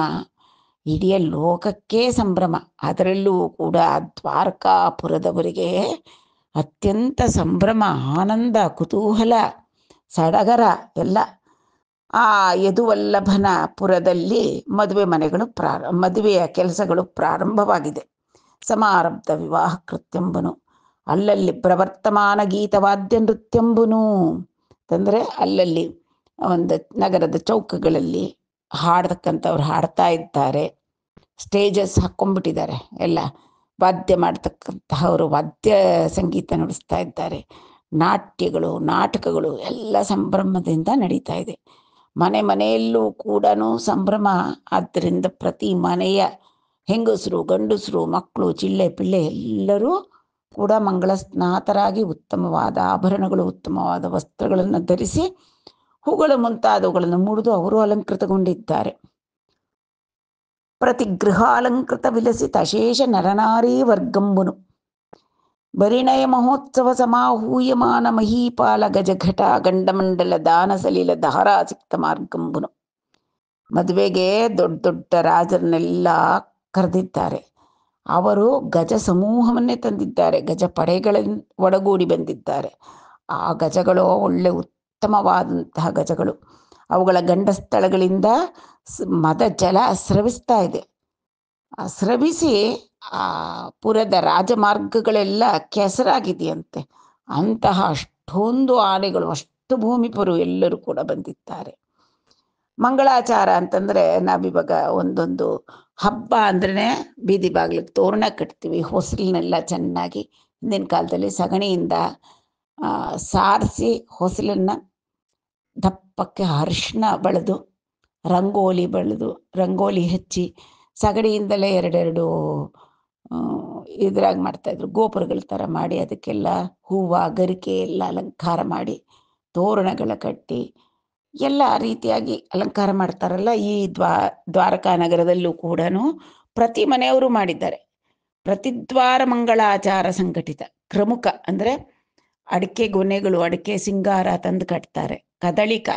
[SPEAKER 1] ಇಡೀ ಲೋಕಕ್ಕೆ ಸಂಭ್ರಮ. ಅದರಲ್ಲೂ ಕೂಡ ದ್ವಾರಕಾಪುರದವರಿಗೆ ಅತ್ಯಂತ ಸಂಭ್ರಮ, ಆನಂದ, ಕುತೂಹಲ, ಸಡಗರ ಎಲ್ಲ. ಆ ಯದುವಲ್ಲಭನ ಪುರದಲ್ಲಿ ಮದುವೆಯ ಕೆಲಸಗಳು ಪ್ರಾರಂಭವಾಗಿದೆ. ಸಮಾರಬ್ಧ ವಿವಾಹ ಕೃತ್ಯಂಬನು ಅಲ್ಲಲ್ಲಿ ಪ್ರವರ್ತಮಾನ ಗೀತವಾದ್ಯ ನೃತ್ಯಂಬುನು ಅಂತಂದರೆ ಅಲ್ಲಲ್ಲಿ ಒಂದು ನಗರದ ಚೌಕಗಳಲ್ಲಿ ಹಾಡ್ತಕ್ಕಂಥವ್ರು ಹಾಡ್ತಾ ಇದ್ದಾರೆ, ಸ್ಟೇಜಸ್ ಹಾಕ್ಕೊಂಡ್ಬಿಟ್ಟಿದ್ದಾರೆ, ಎಲ್ಲ ವಾದ್ಯ ಮಾಡ್ತಕ್ಕಂತಹವರು ವಾದ್ಯ ಸಂಗೀತ ನುಡಿಸ್ತಾ ಇದ್ದಾರೆ, ನಾಟ್ಯಗಳು ನಾಟಕಗಳು ಎಲ್ಲ ಸಂಭ್ರಮದಿಂದ ನಡೀತಾ ಇದೆ. ಮನೆಯಲ್ಲೂ ಕೂಡ ಸಂಭ್ರಮ. ಆದ್ದರಿಂದ ಪ್ರತಿ ಮನೆಯ ಹೆಂಗಸರು ಗಂಡಸರು ಮಕ್ಕಳು ಚಿಳ್ಳೆ ಪಿಳ್ಳೆ ಎಲ್ಲರೂ ಕೂಡ ಮಂಗಳ ಸ್ನಾತರಾಗಿ ಉತ್ತಮವಾದ ಆಭರಣಗಳು ಉತ್ತಮವಾದ ವಸ್ತ್ರಗಳನ್ನು ಧರಿಸಿ ಹೂಗಳು ಮುಂತಾದವುಗಳನ್ನು ಮುಡಿದು ಅವರು ಅಲಂಕೃತಗೊಂಡಿದ್ದಾರೆ. ಪ್ರತಿ ಗೃಹಾಲಂಕೃತ ವಿಲಸಿತ ಅಶೇಷ ನರನಾರೀ ವರ್ಗಂಬುನು ಪರಿಣಯ ಮಹೋತ್ಸವ ಸಮಾಹೂಯಮಾನ ಮಹೀಪಾಲ ಗಜಘಟ ಗಂಡಮಂಡಲ ದಾನ ಸಲೀಲ ಧಾರಾಸಿಕ್ತ ಮಾರ್ಗಂಬುನು. ಮದುವೆಗೆ ದೊಡ್ಡ ದೊಡ್ಡ ರಾಜರನ್ನೆಲ್ಲ ಕರೆದಿದ್ದಾರೆ. ಅವರು ಗಜ ಸಮೂಹವನ್ನೇ ತಂದಿದ್ದಾರೆ, ಗಜ ಪಡೆಗಳ ಒಡಗೂಡಿ ಬಂದಿದ್ದಾರೆ. ಆ ಗಜಗಳು ಒಳ್ಳೆ ಉತ್ತಮವಾದಂತಹ ಗಜಗಳು. ಅವುಗಳ ಗಂಡಸ್ಥಳಗಳಿಂದ ಮದ ಜಲ ಸ್ರವಿಸ್ತಾ ಇದೆ. ಸ್ರವಿಸಿ ಆ ಪುರದ ರಾಜಮಾರ್ಗಗಳೆಲ್ಲ ಕೆಸರಾಗಿದೆಯಂತೆ. ಅಂತಹ ಅಷ್ಟೊಂದು ಆನೆಗಳು, ಅಷ್ಟು ಭೂಮಿಪರು ಎಲ್ಲರೂ ಕೂಡ ಬಂದಿದ್ದಾರೆ. ಮಂಗಳಾಚಾರ ಅಂತಂದರೆ ನಾವಿವಾಗ ಒಂದೊಂದು ಹಬ್ಬ ಅಂದ್ರೆ ಬೀದಿ ಬಾಗಿಲಿಗೆ ತೋರಣ ಕಟ್ತೀವಿ, ಹೊಸಲನ್ನೆಲ್ಲ ಚೆನ್ನಾಗಿ ಹಿಂದಿನ ಕಾಲದಲ್ಲಿ ಸಗಣಿಯಿಂದ ಸಾರಿಸಿ ಹೊಸಲನ್ನು ದಪ್ಪಕ್ಕೆ ಅರಿಶಿನ ಬಳಿದು ರಂಗೋಲಿ ಹಚ್ಚಿ ಸಗಣಿಯಿಂದಲೇ ಎರಡೆರಡು ಇದ್ರಾಗ ಮಾಡ್ತಾಯಿದ್ರು, ಗೋಪುರಗಳ ಥರ ಮಾಡಿ ಅದಕ್ಕೆಲ್ಲ ಹೂವು ಗರಿಕೆ ಎಲ್ಲ ಅಲಂಕಾರ ಮಾಡಿ ತೋರಣಗಳ ಕಟ್ಟಿ ಎಲ್ಲ ರೀತಿಯಾಗಿ ಅಲಂಕಾರ ಮಾಡ್ತಾರಲ್ಲ. ಈ ದ್ವಾರಕಾ ನಗರದಲ್ಲೂ ಕೂಡ ಪ್ರತಿ ಮನೆಯವರು ಮಾಡಿದ್ದಾರೆ. ಪ್ರತಿದ್ವಾರ ಮಂಗಳಾಚಾರ ಸಂಘಟಿತ ಕ್ರಮುಖ ಅಂದರೆ ಅಡಿಕೆ ಗೊನೆಗಳು, ಅಡಿಕೆ ಸಿಂಗಾರ ತಂದು ಕಟ್ತಾರೆ. ಕದಳಿಕ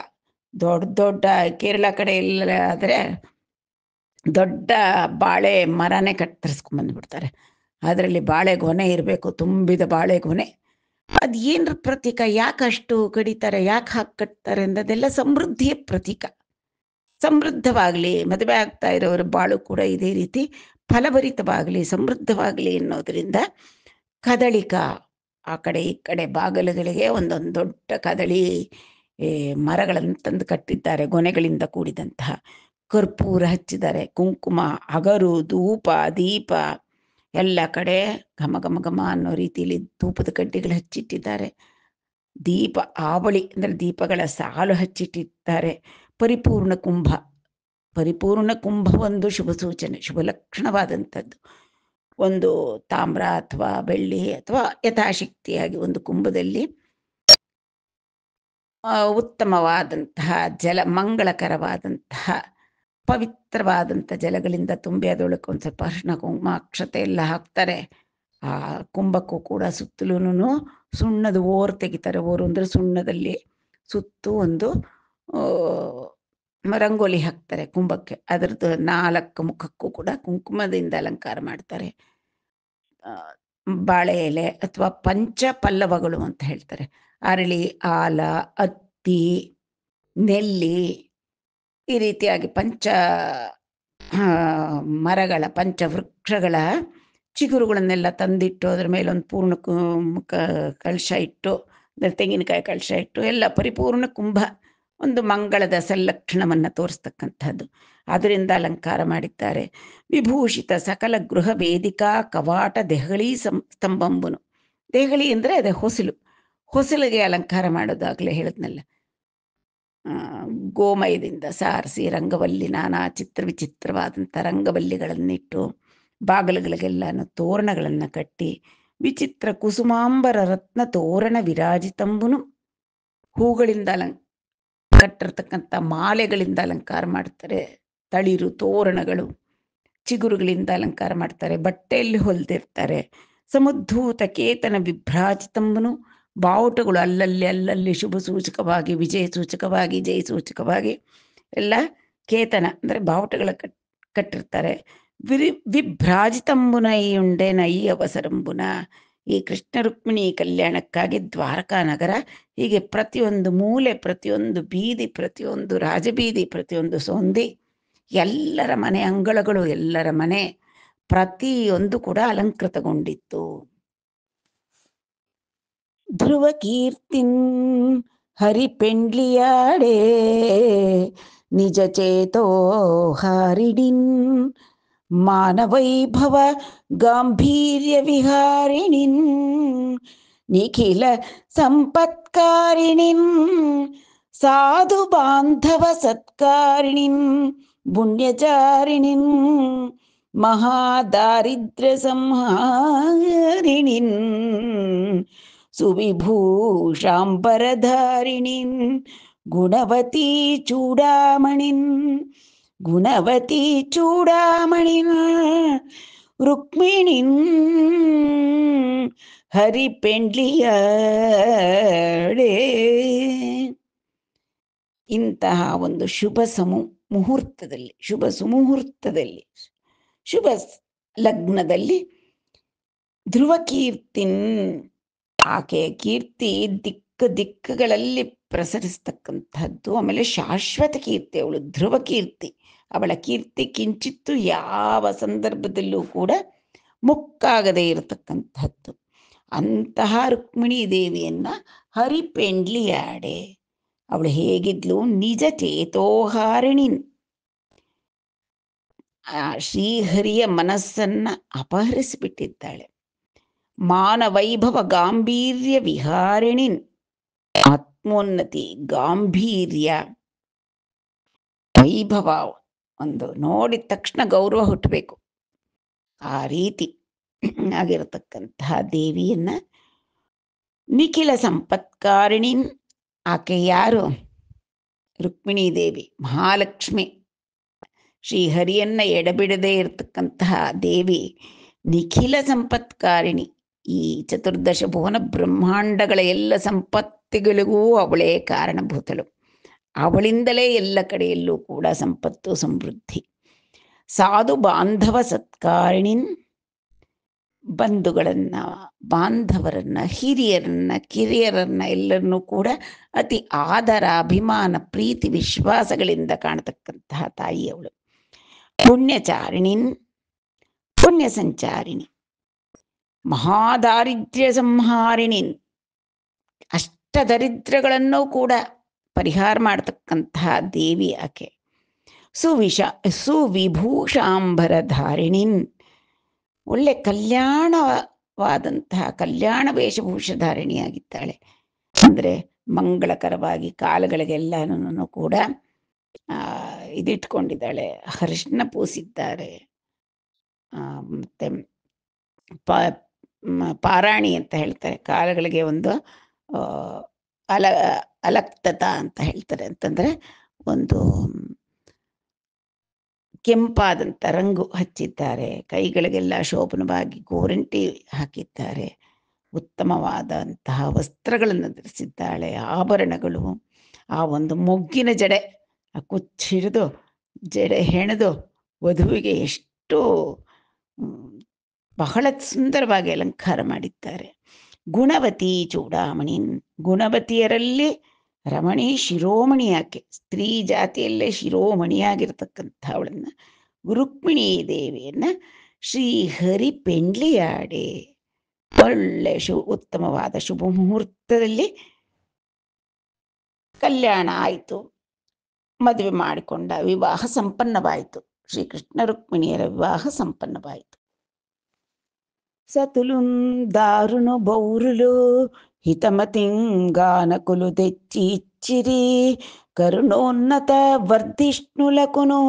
[SPEAKER 1] ದೊಡ್ಡ ದೊಡ್ಡ ಕೇರಳ ಕಡೆ ಎಲ್ಲ ಆದರೆ ದೊಡ್ಡ ಬಾಳೆ ಮರನೇ ತರಿಸ್ಕೊಂಡ್ಬಂದ್ಬಿಡ್ತಾರೆ. ಅದರಲ್ಲಿ ಬಾಳೆ ಗೊನೆ ಇರಬೇಕು, ತುಂಬಿದ ಬಾಳೆ ಗೊನೆ. ಅದು ಏನರ ಪ್ರತೀಕ, ಯಾಕೆ ಅಷ್ಟು ಕಡಿತಾರೆ, ಯಾಕೆ ಹಾಕಿ ಕಟ್ತಾರೆ ಅಂದದೆಲ್ಲ ಸಮೃದ್ಧಿಯ ಪ್ರತೀಕ. ಸಮೃದ್ಧವಾಗಲಿ, ಮದುವೆ ಆಗ್ತಾ ಇರೋರ ಬಾಳು ಕೂಡ ಇದೇ ರೀತಿ ಫಲಭರಿತವಾಗಲಿ, ಸಮೃದ್ಧವಾಗಲಿ ಅನ್ನೋದರಿಂದ ಕದಳಿಕ ಆ ಕಡೆ ಈ ಕಡೆ ಬಾಗಿಲುಗಳಿಗೆ ಒಂದೊಂದು ದೊಡ್ಡ ಕದಳಿ ಮರಗಳನ್ನು ತಂದು ಕಟ್ಟಿದ್ದಾರೆ, ಗೊನೆಗಳಿಂದ ಕೂಡಿದಂತಹ. ಕರ್ಪೂರ ಹಚ್ಚಿದ್ದಾರೆ, ಕುಂಕುಮ ಅಗರು ಧೂಪ ದೀಪ ಎಲ್ಲ ಕಡೆ ಘಮ ಘಮ ಘಮ ಅನ್ನೋ ರೀತಿಯಲ್ಲಿ ಧೂಪದ ಕಡ್ಡಿಗಳು ಹಚ್ಚಿಟ್ಟಿದ್ದಾರೆ. ದೀಪ ಆವಳಿ ಅಂದರೆ ದೀಪಗಳ ಸಾಲು ಹಚ್ಚಿಟ್ಟಿದ್ದಾರೆ. ಪರಿಪೂರ್ಣ ಕುಂಭ ಒಂದು ಶುಭ ಸೂಚನೆ, ಶುಭ ಲಕ್ಷಣವಾದಂಥದ್ದು. ಒಂದು ತಾಮ್ರ ಅಥವಾ ಬೆಳ್ಳಿ ಅಥವಾ ಯಥಾಶಕ್ತಿಯಾಗಿ ಒಂದು ಕುಂಭದಲ್ಲಿ ಉತ್ತಮವಾದಂತಹ ಮಂಗಳಕರವಾದಂತಹ ಪವಿತ್ರವಾದಂಥ ಜಲಗಳಿಂದ ತುಂಬಿ ಅದರೊಳಗೆ ಒಂದು ಸ್ವಲ್ಪ ಅರಿಶಿನ ಕುಂಕುಮ ಅಕ್ಷತೆ ಎಲ್ಲ ಹಾಕ್ತಾರೆ. ಆ ಕುಂಭಕ್ಕೂ ಕೂಡ ಸುತ್ತಲೂ ಸುಣ್ಣದ ಓರು ತೆಗಿತಾರೆ. ಓರು ಅಂದರೆ ಸುಣ್ಣದಲ್ಲಿ ಸುತ್ತು ಒಂದು ರಂಗೋಲಿ ಹಾಕ್ತಾರೆ ಕುಂಭಕ್ಕೆ. ಅದರದ್ದು 4 ಮುಖಕ್ಕೂ ಕೂಡ ಕುಂಕುಮದಿಂದ ಅಲಂಕಾರ ಮಾಡ್ತಾರೆ. ಬಾಳೆ ಎಲೆ ಅಥವಾ ಪಂಚ ಪಲ್ಲವಗಳು ಅಂತ ಹೇಳ್ತಾರೆ. ಅರಳಿ, ಆಲ, ಅತ್ತಿ, ನೆಲ್ಲಿ ಈ ರೀತಿಯಾಗಿ ಮರಗಳ ಪಂಚವೃಕ್ಷಗಳ ಚಿಗುರುಗಳನ್ನೆಲ್ಲ ತಂದಿಟ್ಟು ಅದರ ಮೇಲೆ ಒಂದು ಪೂರ್ಣ ಕಲಶ ಇಟ್ಟು, ತೆಂಗಿನಕಾಯಿ ಕಲಶ ಇಟ್ಟು ಎಲ್ಲ ಪರಿಪೂರ್ಣ ಕುಂಭ ಒಂದು ಮಂಗಳದ ಸಲ್ಲಕ್ಷಣವನ್ನು ತೋರಿಸ್ತಕ್ಕಂಥದ್ದು. ಅದರಿಂದ ಅಲಂಕಾರ ಮಾಡಿದ್ದಾರೆ. ವಿಭೂಷಿತ ಸಕಲ ಗೃಹ ವೇದಿಕಾ ಕವಾಟ ದೆಹಳಿ ಸ್ತಂಭಂಬುನು. ದೆಹಳಿ ಅಂದರೆ ಅದೇ ಹೊಸಲು. ಹೊಸಲಿಗೆ ಅಲಂಕಾರ ಮಾಡೋದಾಗಲೇ ಹೇಳಿದ್ನಲ್ಲ. ಗೋಮಯದಿಂದ ಸಾರಿಸಿ ರಂಗವಲ್ಲಿ ನಾನಾ ವಿಚಿತ್ರವಾದಂಥ ರಂಗವಲ್ಲಿಗಳನ್ನಿಟ್ಟು ಬಾಗಿಲುಗಳಿಗೆಲ್ಲನೂ ತೋರಣಗಳನ್ನು ಕಟ್ಟಿ ವಿಚಿತ್ರ ಕುಸುಮಾಂಬರ ರತ್ನ ತೋರಣ ವಿರಾಜಿತಂಬುನು. ಹೂಗಳಿಂದ ಕಟ್ಟಿರ್ತಕ್ಕಂಥ ಮಾಲೆಗಳಿಂದ ಅಲಂಕಾರ ಮಾಡ್ತಾರೆ. ತಳಿರು ತೋರಣಗಳು ಚಿಗುರುಗಳಿಂದ ಅಲಂಕಾರ ಮಾಡ್ತಾರೆ. ಬಟ್ಟೆಯಲ್ಲಿ ಹೊಲಿದಿರ್ತಾರೆ. ಸಮುದ್ಧೂತ ಕೇತನ ವಿಭ್ರಾಜಿತಂಬುನು. ಬಾವುಟಗಳು ಅಲ್ಲಲ್ಲಿ ಶುಭ ಸೂಚಕವಾಗಿ, ವಿಜಯ ಸೂಚಕವಾಗಿ, ಜಯ ಸೂಚಕವಾಗಿ ಎಲ್ಲ ಕೇತನ ಅಂದರೆ ಬಾವುಟಗಳ ಕಟ್ಟಿರ್ತಾರೆ. ವಿಭ್ರಾಜಿತಂಬುನ ಈ ಉಂಡೆನ ಈ ಅವಸರಂಬುನ. ಈ ಕೃಷ್ಣ ರುಕ್ಮಿಣಿ ಕಲ್ಯಾಣಕ್ಕಾಗಿ ದ್ವಾರಕಾ ನಗರ ಹೀಗೆ ಪ್ರತಿಯೊಂದು ಮೂಲೆ, ಪ್ರತಿಯೊಂದು ಬೀದಿ, ಪ್ರತಿಯೊಂದು ರಾಜಬೀದಿ, ಪ್ರತಿಯೊಂದು ಸೊಂದಿ, ಎಲ್ಲರ ಮನೆ ಅಂಗಳಗಳು, ಎಲ್ಲರ ಮನೆ ಪ್ರತಿಯೊಂದು ಕೂಡ ಅಲಂಕೃತಗೊಂಡಿತ್ತು. ಧ್ರುವ ಕೀರ್ತಿನ್ ಹರಿಪೆಂಡ್ಲಿಯಾಡೇ ನಿಜ ಚೇತೋ ಹಾರಿಡಿನ್ ಮಾನವೈಭವ ಗಾಂಭೀರ್ಯ ವಿಹಾರಿಣಿನ್ ನಿಖಿಲ ಸಂಪತ್ಕಾರಿಣಿನ್ ಸಾಧು ಬಾಂಧವ ಸತ್ಕಾರಿಣಿನ್ ಪುಣ್ಯಚಾರಿಣಿನ್ ಮಹಾದಾರಿದ್ರ್ಯ ಸಂಹಾರಿಣಿನ್ ಸುವಿಭೂಷಾಂಬರಧಾರಿಣಿನ್ ಗುಣವತಿ ಚೂಡಾಮಣಿನ್ ರುಕ್ಮಿಣಿನ್ ಹರಿಪೆಂಡ್ಲಿಯಾಡೇ. ಇಂತಹ ಒಂದು ಶುಭ ಮುಹೂರ್ತದಲ್ಲಿ, ಶುಭ ಸುಮುಹೂರ್ತದಲ್ಲಿ, ಶುಭ ಲಗ್ನದಲ್ಲಿ ಧ್ರುವ ಕೀರ್ತಿನ್, ಆಕೆಯ ಕೀರ್ತಿ ದಿಕ್ಕುಗಳಲ್ಲಿ ಪ್ರಸರಿಸ್ತಕ್ಕಂಥದ್ದು. ಆಮೇಲೆ ಶಾಶ್ವತ ಕೀರ್ತಿ ಅವಳು, ಧ್ರುವ ಕೀರ್ತಿ. ಅವಳ ಕೀರ್ತಿ ಕಿಂಚಿತ್ತು ಯಾವ ಸಂದರ್ಭದಲ್ಲೂ ಕೂಡ ಮುಕ್ಕಾಗದೇ ಇರತಕ್ಕಂಥದ್ದು. ಅಂತಹ ರುಕ್ಮಿಣೀ ದೇವಿಯನ್ನ ಹರಿಪೆಂಡ್ಲಿಯಾಡೆ. ಅವಳು ಹೇಗಿದ್ಲು? ನಿಜ ಚೇತೋಹಾರಿಣಿನ್, ಆ ಶ್ರೀಹರಿಯ ಮನಸ್ಸನ್ನ ಅಪಹರಿಸಿಬಿಟ್ಟಿದ್ದಾಳೆ. ಮಾನವೈಭವ ಗಾಂಭೀರ್ಯ ವಿಹಾರಿಣಿನ್, ಆತ್ಮೋನ್ನತಿ, ಗಾಂಭೀರ್ಯ, ವೈಭವ, ಒಂದು ನೋಡಿದ ತಕ್ಷಣ ಗೌರವ ಹುಟ್ಟಬೇಕು, ಆ ರೀತಿ ಆಗಿರತಕ್ಕಂತಹ ದೇವಿಯನ್ನ ನಿಖಿಲ ಸಂಪತ್ಕಾರಿಣಿನ್. ಆಕೆ ಯಾರು? ರುಕ್ಮಿಣೀ ದೇವಿ, ಮಹಾಲಕ್ಷ್ಮಿ. ಶ್ರೀಹರಿಯನ್ನ ಎಡಬಿಡದೇ ಇರತಕ್ಕಂತಹ ದೇವಿ ನಿಖಿಲ ಸಂಪತ್ಕಾರಿಣಿ. ಈ ಚತುರ್ದಶ ಭುವನ ಬ್ರಹ್ಮಾಂಡಗಳ ಎಲ್ಲ ಸಂಪತ್ತಿಗಳಿಗೂ ಅವಳೇ ಕಾರಣಭೂತಳು. ಅವಳಿಂದಲೇ ಎಲ್ಲ ಕಡೆಯಲ್ಲೂ ಕೂಡ ಸಂಪತ್ತು ಸಮೃದ್ಧಿ. ಸಾಧು ಬಾಂಧವ ಸತ್ಕಾರಿಣಿನ್, ಬಂಧುಗಳನ್ನ, ಬಾಂಧವರನ್ನ, ಹಿರಿಯರನ್ನ, ಕಿರಿಯರನ್ನ ಎಲ್ಲರನ್ನೂ ಕೂಡ ಅತಿ ಆದರ, ಅಭಿಮಾನ, ಪ್ರೀತಿ, ವಿಶ್ವಾಸಗಳಿಂದ ಕಾಣತಕ್ಕಂತಹ ತಾಯಿ ಅವಳು. ಪುಣ್ಯಚಾರಿಣಿನ್, ಪುಣ್ಯ ಸಂಚಾರಿಣಿ. ಮಹಾದಾರಿದ್ರ್ಯ ಸಂಹಾರಿಣಿನ್, ಅಷ್ಟದರಿದ್ರಗಳನ್ನು ಕೂಡ ಪರಿಹಾರ ಮಾಡತಕ್ಕಂತಹ ದೇವಿ ಆಕೆ. ಸುವಿಭೂಷಾಂಬರಧಾರಿಣಿನ್, ಒಳ್ಳೆ ಕಲ್ಯಾಣವಾದಂತಹ ಕಲ್ಯಾಣ ವೇಷಭೂಷಧಾರಿಣಿಯಾಗಿದ್ದಾಳೆ. ಅಂದರೆ ಮಂಗಳಕರವಾಗಿ ಕಾಲುಗಳಿಗೆಲ್ಲನೂ ಕೂಡ ಇದಿಟ್ಕೊಂಡಿದ್ದಾಳೆ, ಅರಿಶಿನ ಪೂಸಿದ್ದಾರೆ. ಮತ್ತೆ ಪಾರಾಣಿ ಅಂತ ಹೇಳ್ತಾರೆ, ಕಾಲುಗಳಿಗೆ ಒಂದು ಅಲಕ್ತತ ಅಂತ ಹೇಳ್ತಾರೆ. ಅಂತಂದರೆ ಒಂದು ಕೆಂಪಾದಂಥ ರಂಗು ಹಚ್ಚಿದ್ದಾರೆ. ಕೈಗಳಿಗೆಲ್ಲ ಶೋಭನವಾಗಿ ಗೋರಂಟಿ ಹಾಕಿದ್ದಾರೆ. ಉತ್ತಮವಾದಂತಹ ವಸ್ತ್ರಗಳನ್ನು ಧರಿಸಿದ್ದಾಳೆ. ಆಭರಣಗಳು, ಆ ಒಂದು ಮೊಗ್ಗಿನ ಜಡೆ, ಆ ಕುಚ್ಚಿಡಿದು ಜಡೆ ಹೆಣೆದು ವಧುವಿಗೆ ಎಷ್ಟು ಬಹಳ ಸುಂದರವಾಗಿ ಅಲಂಕಾರ ಮಾಡಿದ್ದಾರೆ. ಗುಣವತಿ ಚೂಡಾಮಣಿನ್, ಗುಣವತಿಯರಲ್ಲಿ ರಮಣಿ, ಶಿರೋಮಣಿ. ಆಕೆ ಸ್ತ್ರೀ ಜಾತಿಯಲ್ಲೇ ಶಿರೋಮಣಿಯಾಗಿರ್ತಕ್ಕಂಥ ಅವಳನ್ನು, ರುಕ್ಮಿಣೀ ದೇವಿಯನ್ನ ಶ್ರೀಹರಿ ಪೆಂಡ್ಲಿಯಾಡೆ. ಒಳ್ಳೆ ಉತ್ತಮವಾದ ಶುಭ ಮುಹೂರ್ತದಲ್ಲಿ ಕಲ್ಯಾಣ ಆಯಿತು. ಮದುವೆ ಮಾಡಿಕೊಂಡ. ವಿವಾಹ ಸಂಪನ್ನವಾಯಿತು. ಶ್ರೀಕೃಷ್ಣ ರುಕ್ಮಿಣಿಯರ ವಿವಾಹ ಸಂಪನ್ನವಾಯಿತು. సతులుం దారును బౌరులు హితమతింగానకులు తెచ్చి ఇచ్చిరి. కరుణోన్నత వర్ధిష్ణులకును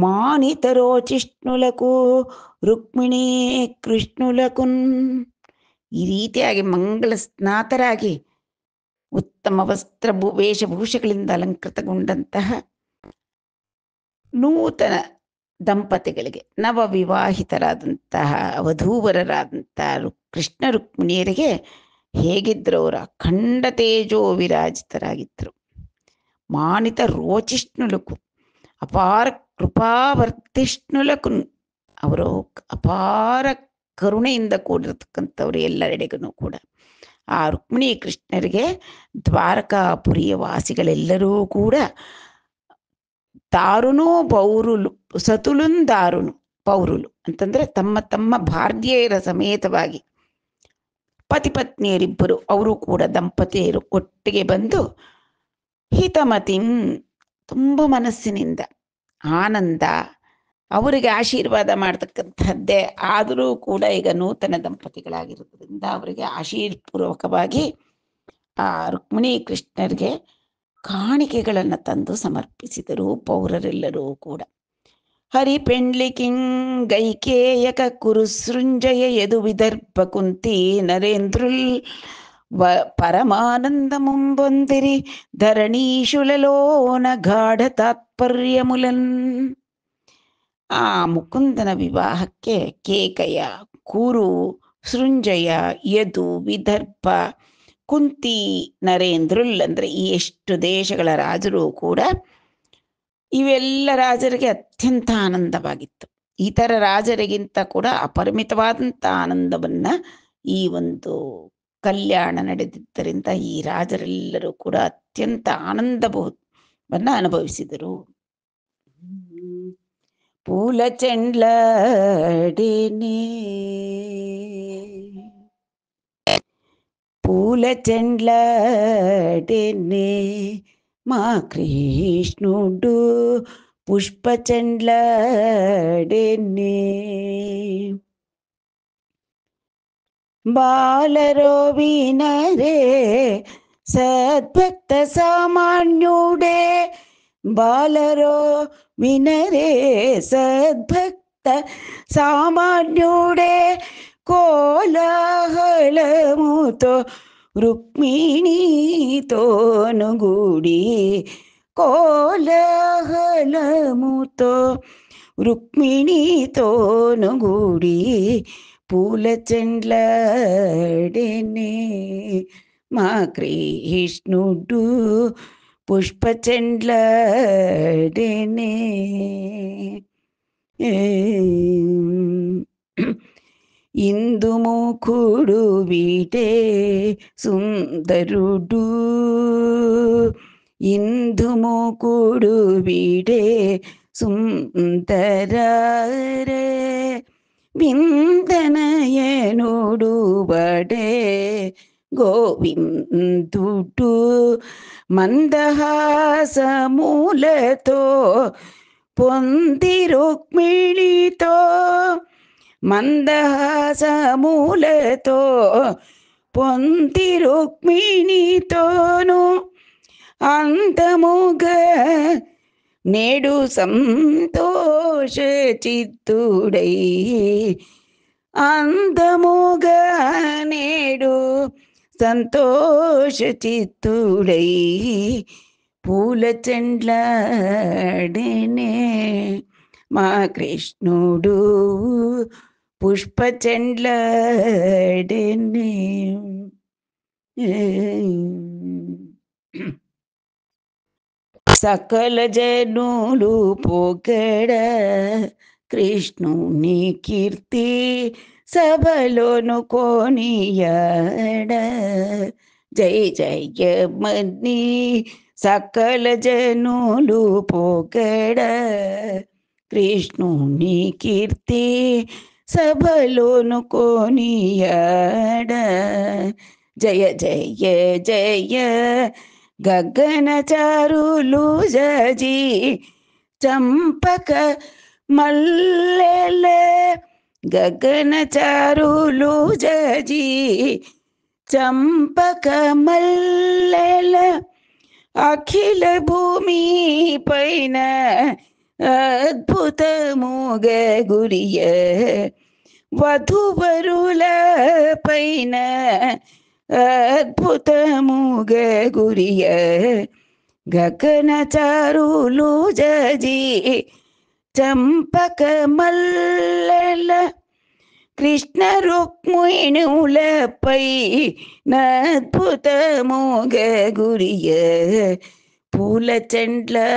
[SPEAKER 1] ಮಾನಿತರೋಚಿಷ್ಣುలకు ರುಕ್ಮಿಣಿ ಕೃಷ್ಣುಲಕುನ್. ಈ ರೀತಿಯಾಗಿ ಮಂಗಲ ಸ್ನಾತರಾಗಿ ಉತ್ತಮ ವಸ್ತ್ರ ವೇಷಭೂಷಗಳಿಂದ ಅಲಂಕೃತಗೊಂಡಂತಹ ನೂತನ ದಂಪತಿಗಳಿಗೆ, ನವ ವಿವಾಹಿತರಾದಂತಹ ವಧೂವರರಾದಂತಹ ಕೃಷ್ಣ ರುಕ್ಮಿಣಿಯರಿಗೆ ಹೇಗಿದ್ರು ಅವರು ಅಖಂಡ ತೇಜೋ ವಿರಾಜಿತರಾಗಿದ್ದರು. ಮಾನಿತ ರೋಚಿಷ್ಣುಲಕು, ಅಪಾರ ಕೃಪಾವರ್ತಿಷ್ಣುಲಕು, ಅವರು ಅಪಾರ ಕರುಣೆಯಿಂದ ಕೂಡಿರತಕ್ಕಂಥವ್ರು ಎಲ್ಲರೆಡೆಗೂ ಕೂಡ. ಆ ರುಕ್ಮಿಣಿ ಕೃಷ್ಣರಿಗೆ ದ್ವಾರಕಾಪುರಿಯ ವಾಸಿಗಳೆಲ್ಲರೂ ಕೂಡ ದಾರುನು ಪೌರುಲು, ಸತುಲುನ್ ದಾರುನು ಪೌರುಲು ಅಂತಂದರೆ ತಮ್ಮ ತಮ್ಮ ಭಾರ್ಯೆಯರ ಸಮೇತವಾಗಿ ಪತಿಪತ್ನಿಯರಿಬ್ಬರು ಅವರು ಕೂಡ ದಂಪತಿಯರು ಒಟ್ಟಿಗೆ ಬಂದು ಹಿತಮತಿಂ ತುಂಬ ಮನಸ್ಸಿನಿಂದ ಆನಂದ ಅವರಿಗೆ ಆಶೀರ್ವಾದ ಮಾಡ್ತಕ್ಕಂಥದ್ದೇ. ಆದರೂ ಕೂಡ ಈಗ ನೂತನ ದಂಪತಿಗಳಾಗಿರೋದ್ರಿಂದ ಅವರಿಗೆ ಆಶೀರ್ಪೂರ್ವಕವಾಗಿ ಆ ರುಕ್ಮಿಣಿ ಕೃಷ್ಣರಿಗೆ ಕಾಣಿಕೆಗಳನ್ನು ತಂದು ಸಮರ್ಪಿಸಿದರು ಪೌರರೆಲ್ಲರೂ ಕೂಡ. ಹರಿ ಪೆಂಡ್ಲಿಕಿಂಗೈಕೇಯಕ ಕುರುಸೃಂಜಯ ಯದು ವಿದರ್ಭ ಕುಂತಿ ನರೇಂದ್ರುಲ್ ಪರಮಾನಂದ ಮುಂಬೊಂದಿರಿ ಧರಣೀಶುಲಲೋನ ಗಾಢ ತಾತ್ಪರ್ಯಮುಲನ್. ಆ ಮುಕುಂದನ ವಿವಾಹಕ್ಕೆ ಕೇಕಯ, ಕುರು, ಸೃಂಜಯ, ಯದು, ವಿದರ್ಭ, ಕುಂತಿ, ನರೇಂದ್ರುಲ್ ಅಂದರೆ ಈ ಎಷ್ಟು ದೇಶಗಳ ರಾಜರು ಕೂಡ, ಇವೆಲ್ಲ ರಾಜರಿಗೆ ಅತ್ಯಂತ ಆನಂದವಾಗಿತ್ತು. ಇತರ ರಾಜರಿಗಿಂತ ಕೂಡ ಅಪರಿಮಿತವಾದಂಥ ಆನಂದವನ್ನು ಈ ಒಂದು ಕಲ್ಯಾಣ ನಡೆದಿದ್ದರಿಂದ ಈ ರಾಜರೆಲ್ಲರೂ ಕೂಡ ಅತ್ಯಂತ ಆನಂದವನ್ನು ಅನುಭವಿಸಿದರು. పూల చెండ్లాడేనే పూల చెండ్లాడేనే మా కృష్ణుడు పుష్ప చెండ్లాడేనే. బాలరో వినరే సద్భక్త సామాన్యుడే, బాలరో వినరే సద్భక్త సామాన్యుడే, కోలాహలముతో రుక్మిణీతోను గుడి, కోలాహలముతో రుక్మిణీతోను గుడి పూల చెండ్లాడేనే మా కృష్ణుడు పుష్ప చెండ్లాడేనే. ఇందుముఖుడు వీటే సుందరుడు, ఇందుముఖుడు వీడే సుందరరే, విందనయనుడు వడే గోవిందుడు, మందహాసములతో పొంది రుక్మిణితో, మందహాసములతో పొంది రుక్మిణితోను అందముగా నేడు సంతోష చిత్తుడై, అందముగా నేడు సంతోష చిత్తుడై పూల చెండ్లాడేనే మా కృష్ణుడు పుష్ప చెండ్లాడేనే. సకల జనులు పొగడ కృష్ణుని కీర్తి, సభలోను కొనియాడ జయ జయమని. సకల జనులు పొగడ కృష్ణుని కీర్తి, సభలోను కొనియాడ జయ జయ జయ ಗಗನ ಚಾರುಲೂಜಿ ಚಂಪಕ ಮಲ್ಲೆಲ ಗಗನ ಚಾರುಲೂಜಿ ಚಂಪಕ ಮಲ್ಲೆಲ అఖిల భూమి పైన అద్భుతముగ గురియ వధువరుల పైన అద్భుతముగ గురియ గగన చారులు జీ చంపక మల్లెల కృష్ణ రుక్మిణులపై నద్భుతముగ గురియ పూల చెండ్లడేనే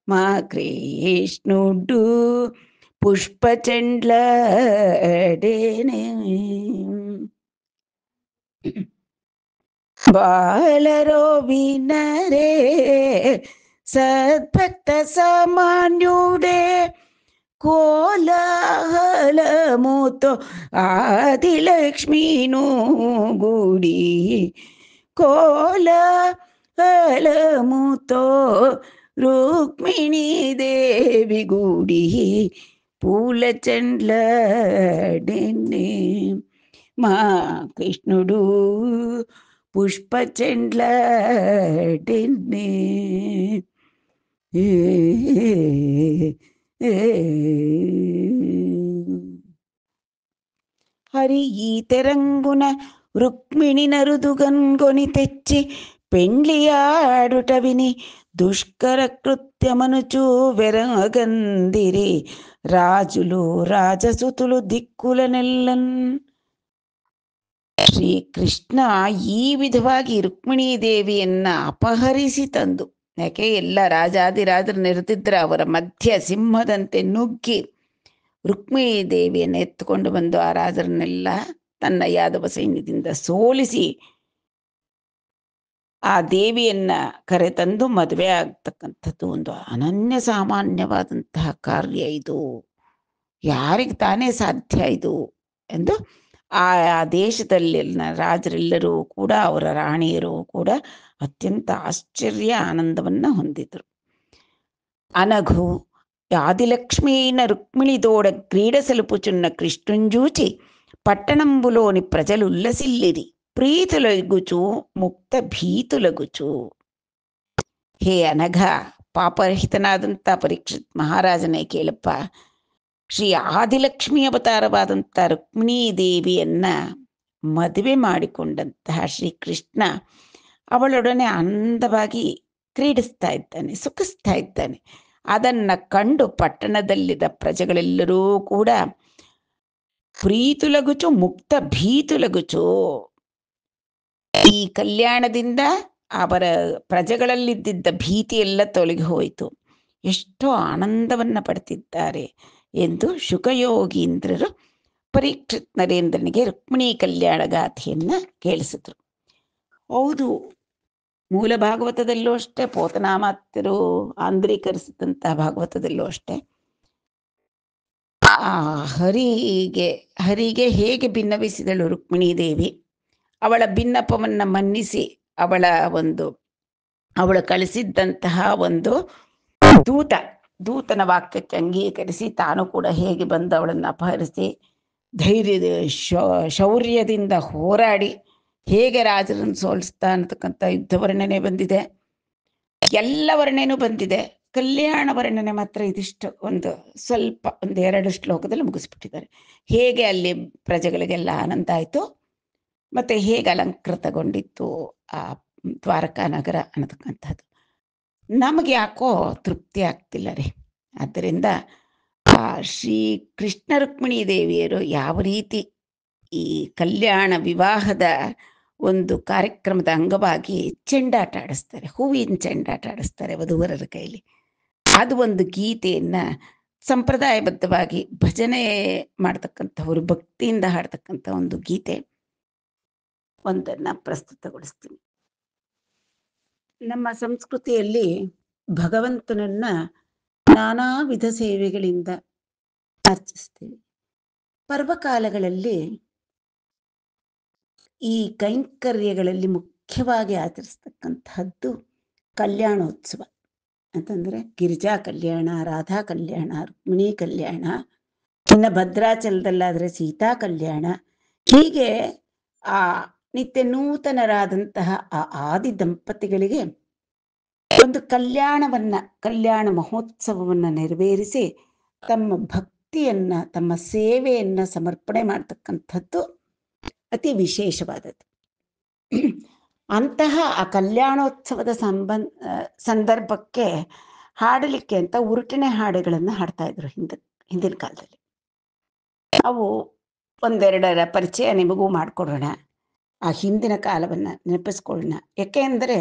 [SPEAKER 1] మా కృష్ణుడు పుష్ప చెండ్లడేనే బాలరో వినరే సద్భక్త సామాన్యుడే కోలాహలముతో ఆదిలక్ష్మీను గుడి కోలాహలముతో రుక్మిణీదేవి గుడి పూల చెండ్లడెన్నే మా కృష్ణుడు పుష్ప చెండ్లడెన్నే హరి ఈ తెరంగున రుక్మిణి నరుదుగన్గొని తెచ్చి పెండ్లి ఆడుట విని దుష్కర కృత్యమనుచూ వెరగందిరి రాజులు రాజసుతులు దిక్కుల ನೆಲ್ಲನ್. ಶ್ರೀಕೃಷ್ಣ ಈ ವಿಧವಾಗಿ ರುಕ್ಮಿಣೀದೇವಿಯನ್ನ ಅಪಹರಿಸಿ ತಂದು, ಯಾಕೆ ಎಲ್ಲ ರಾಜಾದಿರಾಜರು ನೆರೆದಿದ್ರೆ ಅವರ ಮಧ್ಯ ಸಿಂಹದಂತೆ ನುಗ್ಗಿ ರುಕ್ಮಿಣೀದೇವಿಯನ್ನು ಎತ್ತುಕೊಂಡು ಬಂದು ಆ ರಾಜರನ್ನೆಲ್ಲ ತನ್ನ ಯಾದವ ಸೈನ್ಯದಿಂದ ಸೋಲಿಸಿ ಆ ದೇವಿಯನ್ನ ಕರೆತಂದು ಮದುವೆ ಆಗ್ತಕ್ಕಂಥದ್ದು ಒಂದು ಅನನ್ಯ ಸಾಮಾನ್ಯವಾದಂತಹ ಕಾರ್ಯ. ಇದು ಯಾರಿಗೆ ತಾನೇ ಸಾಧ್ಯ ಇದು ಎಂದು ಆ ದೇಶದಲ್ಲಿನ ರಾಜರೆಲ್ಲರೂ ಕೂಡ ಅವರ ರಾಣಿಯರು ಕೂಡ ಅತ್ಯಂತ ಆಶ್ಚರ್ಯ ಆನಂದವನ್ನ ಹೊಂದಿದ್ರು. అనఘు ఆదిలక్ష్మీన రుక్మిణితోడ క్రీడ సలుపుచున్న కృష్ణుంజూచి పట్టణంబులోని ప్రజలుల్లసిల్లిరి ప్రీతులగుచు ముక్త ಭೀತುಲಗುಚು. ಹೇ ಅನಘ, ಪಾಪರಹಿತನಾದಂಥ ಪರೀಕ್ಷಿತ್ ಮಹಾರಾಜನೇ ಕೇಳಪ್ಪ, ಶ್ರೀ ಆದಿಲಕ್ಷ್ಮಿ ಅವತಾರವಾದಂಥ ರುಕ್ಮಿಣೀ ದೇವಿಯನ್ನ ಮದುವೆ ಮಾಡಿಕೊಂಡಂತಹ ಶ್ರೀಕೃಷ್ಣ ಅವಳೊಡನೆ ಆನಂದವಾಗಿ ಕ್ರೀಡಿಸ್ತಾ ಇದ್ದಾನೆ, ಸುಖಿಸ್ತಾ ಇದ್ದಾನೆ. ಅದನ್ನ ಕಂಡು ಪಟ್ಟಣದಲ್ಲಿದ್ದ ಪ್ರಜೆಗಳೆಲ್ಲರೂ ಕೂಡ ಪ್ರೀತುಲಗುಚು ಮುಕ್ತ ಭೀತುಲಗುಚು. ಈ ಕಲ್ಯಾಣದಿಂದ ಅವರ ಪ್ರಜೆಗಳಲ್ಲಿದ್ದ ಭೀತಿ ಎಲ್ಲ ತೊಲಗಿ ಹೋಯಿತು, ಎಷ್ಟೋ ಆನಂದವನ್ನ ಪಡ್ತಿದ್ದಾರೆ ಎಂದು ಶುಕಯೋಗೀಂದ್ರರು ಪರೀಕ್ಷಿತ್ ನರೇಂದ್ರನಿಗೆ ರುಕ್ಮಿಣಿ ಕಲ್ಯಾಣ ಗಾಥೆಯನ್ನ ಕೇಳಿಸಿದ್ರು. ಹೌದು, ಮೂಲ ಭಾಗವತದಲ್ಲೂ ಅಷ್ಟೇ, ಪೋತನಾಮಾತ್ಯರು ಆಂಧ್ರೀಕರಿಸಿದಂತಹ ಭಾಗವತದಲ್ಲೂ ಅಷ್ಟೇ ಹರಿಗೆ ಹೇಗೆ ಭಿನ್ನವಿಸಿದಳು ರುಕ್ಮಿಣೀ ದೇವಿ, ಅವಳ ಭಿನ್ನಪವನ್ನ ಮನ್ನಿಸಿ ಅವಳು ಕಳಿಸಿದ್ದಂತಹ ಒಂದು ದೂತನ ವಾಕ್ಯಕ್ಕೆ ಅಂಗೀಕರಿಸಿ ತಾನು ಕೂಡ ಹೇಗೆ ಬಂದು ಅವಳನ್ನು ಅಪಹರಿಸಿ ಧೈರ್ಯದ ಶೌರ್ಯದಿಂದ ಹೋರಾಡಿ ಹೇಗೆ ರಾಜರನ್ನು ಸೋಲಿಸ್ತಾ ಅನ್ನತಕ್ಕಂಥ ಯುದ್ಧ ವರ್ಣನೆ ಬಂದಿದೆ, ಎಲ್ಲ ವರ್ಣನೆನೂ ಬಂದಿದೆ. ಕಲ್ಯಾಣ ವರ್ಣನೆ ಮಾತ್ರ ಇದಿಷ್ಟು ಸ್ವಲ್ಪ ಒಂದು 2 ಶ್ಲೋಕದಲ್ಲಿ ಮುಗಿಸ್ಬಿಟ್ಟಿದ್ದಾರೆ. ಹೇಗೆ ಅಲ್ಲಿ ಪ್ರಜೆಗಳಿಗೆಲ್ಲ ಆನಂದ ಆಯಿತು, ಮತ್ತೆ ಹೇಗೆ ಅಲಂಕೃತಗೊಂಡಿತ್ತು ಆ ದ್ವಾರಕಾ ನಗರ ಅನ್ನತಕ್ಕಂಥದ್ದು ನಮಗೆ ಯಾಕೋ ತೃಪ್ತಿ ಆಗ್ತಿಲ್ಲ ರೀ. ಆದ್ದರಿಂದ ಆ ಶ್ರೀ ಕೃಷ್ಣ ರುಕ್ಮಿಣೀ ದೇವಿಯರು ಯಾವ ರೀತಿ ಈ ಕಲ್ಯಾಣ ವಿವಾಹದ ಒಂದು ಕಾರ್ಯಕ್ರಮದ ಅಂಗವಾಗಿ ಚೆಂಡಾಟ ಆಡಿಸ್ತಾರೆ, ಹೂವಿನ ಚೆಂಡಾಟ ಆಡಿಸ್ತಾರೆ ವಧುವರರ ಕೈಲಿ. ಅದು ಒಂದು ಗೀತೆಯನ್ನ ಸಂಪ್ರದಾಯಬದ್ಧವಾಗಿ ಭಜನೆ ಮಾಡ್ತಕ್ಕಂಥವ್ರು ಭಕ್ತಿಯಿಂದ ಹಾಡ್ತಕ್ಕಂಥ ಒಂದು ಗೀತೆ ಒಂದನ್ನ ಪ್ರಸ್ತುತಗೊಳಿಸ್ತೀನಿ. ನಮ್ಮ ಸಂಸ್ಕೃತಿಯಲ್ಲಿ ಭಗವಂತನನ್ನ ನಾನಾ ವಿಧ ಸೇವೆಗಳಿಂದ ಅರ್ಚಿಸ್ತೇವೆ. ಪರ್ವಕಾಲಗಳಲ್ಲಿ ಈ ಕೈಂಕರ್ಯಗಳಲ್ಲಿ ಮುಖ್ಯವಾಗಿ ಆಚರಿಸ್ತಕ್ಕಂಥದ್ದು ಕಲ್ಯಾಣೋತ್ಸವ ಅಂತಂದರೆ ಗಿರಿಜಾ ಕಲ್ಯಾಣ, ರಾಧಾ ಕಲ್ಯಾಣ, ರುಕ್ಮಿಣಿ ಕಲ್ಯಾಣ, ಇನ್ನು ಭದ್ರಾಚಲದಲ್ಲಾದರೆ ಸೀತಾ ಕಲ್ಯಾಣ. ಹೀಗೆ ಆ ನಿತ್ಯ ನೂತನರಾದಂತಹ ಆ ಆದಿ ದಂಪತಿಗಳಿಗೆ ಒಂದು ಕಲ್ಯಾಣ ಮಹೋತ್ಸವವನ್ನು ನೆರವೇರಿಸಿ ತಮ್ಮ ಭಕ್ತಿಯನ್ನ, ತಮ್ಮ ಸೇವೆಯನ್ನ ಸಮರ್ಪಣೆ ಮಾಡ್ತಕ್ಕಂಥದ್ದು ಅತಿ ವಿಶೇಷವಾದದ್ದು. ಅಂತಹ ಆ ಕಲ್ಯಾಣೋತ್ಸವದ ಸಂದರ್ಭಕ್ಕೆ ಹಾಡಲಿಕ್ಕೆ ಅಂತ ಉರುಟನೆ ಹಾಡುಗಳನ್ನು ಹಾಡ್ತಾ ಇದ್ರು ಹಿಂದಿನ ಕಾಲದಲ್ಲಿ. ಅವು ಒಂದೆರಡರ ಪರಿಚಯ ನಿಮಗೂ ಮಾಡಿಕೊಡೋಣ, ಆ ಹಿಂದಿನ ಕಾಲವನ್ನು ನೆನಪಿಸ್ಕೊಳ್ಳೋಣ. ಯಾಕೆಂದರೆ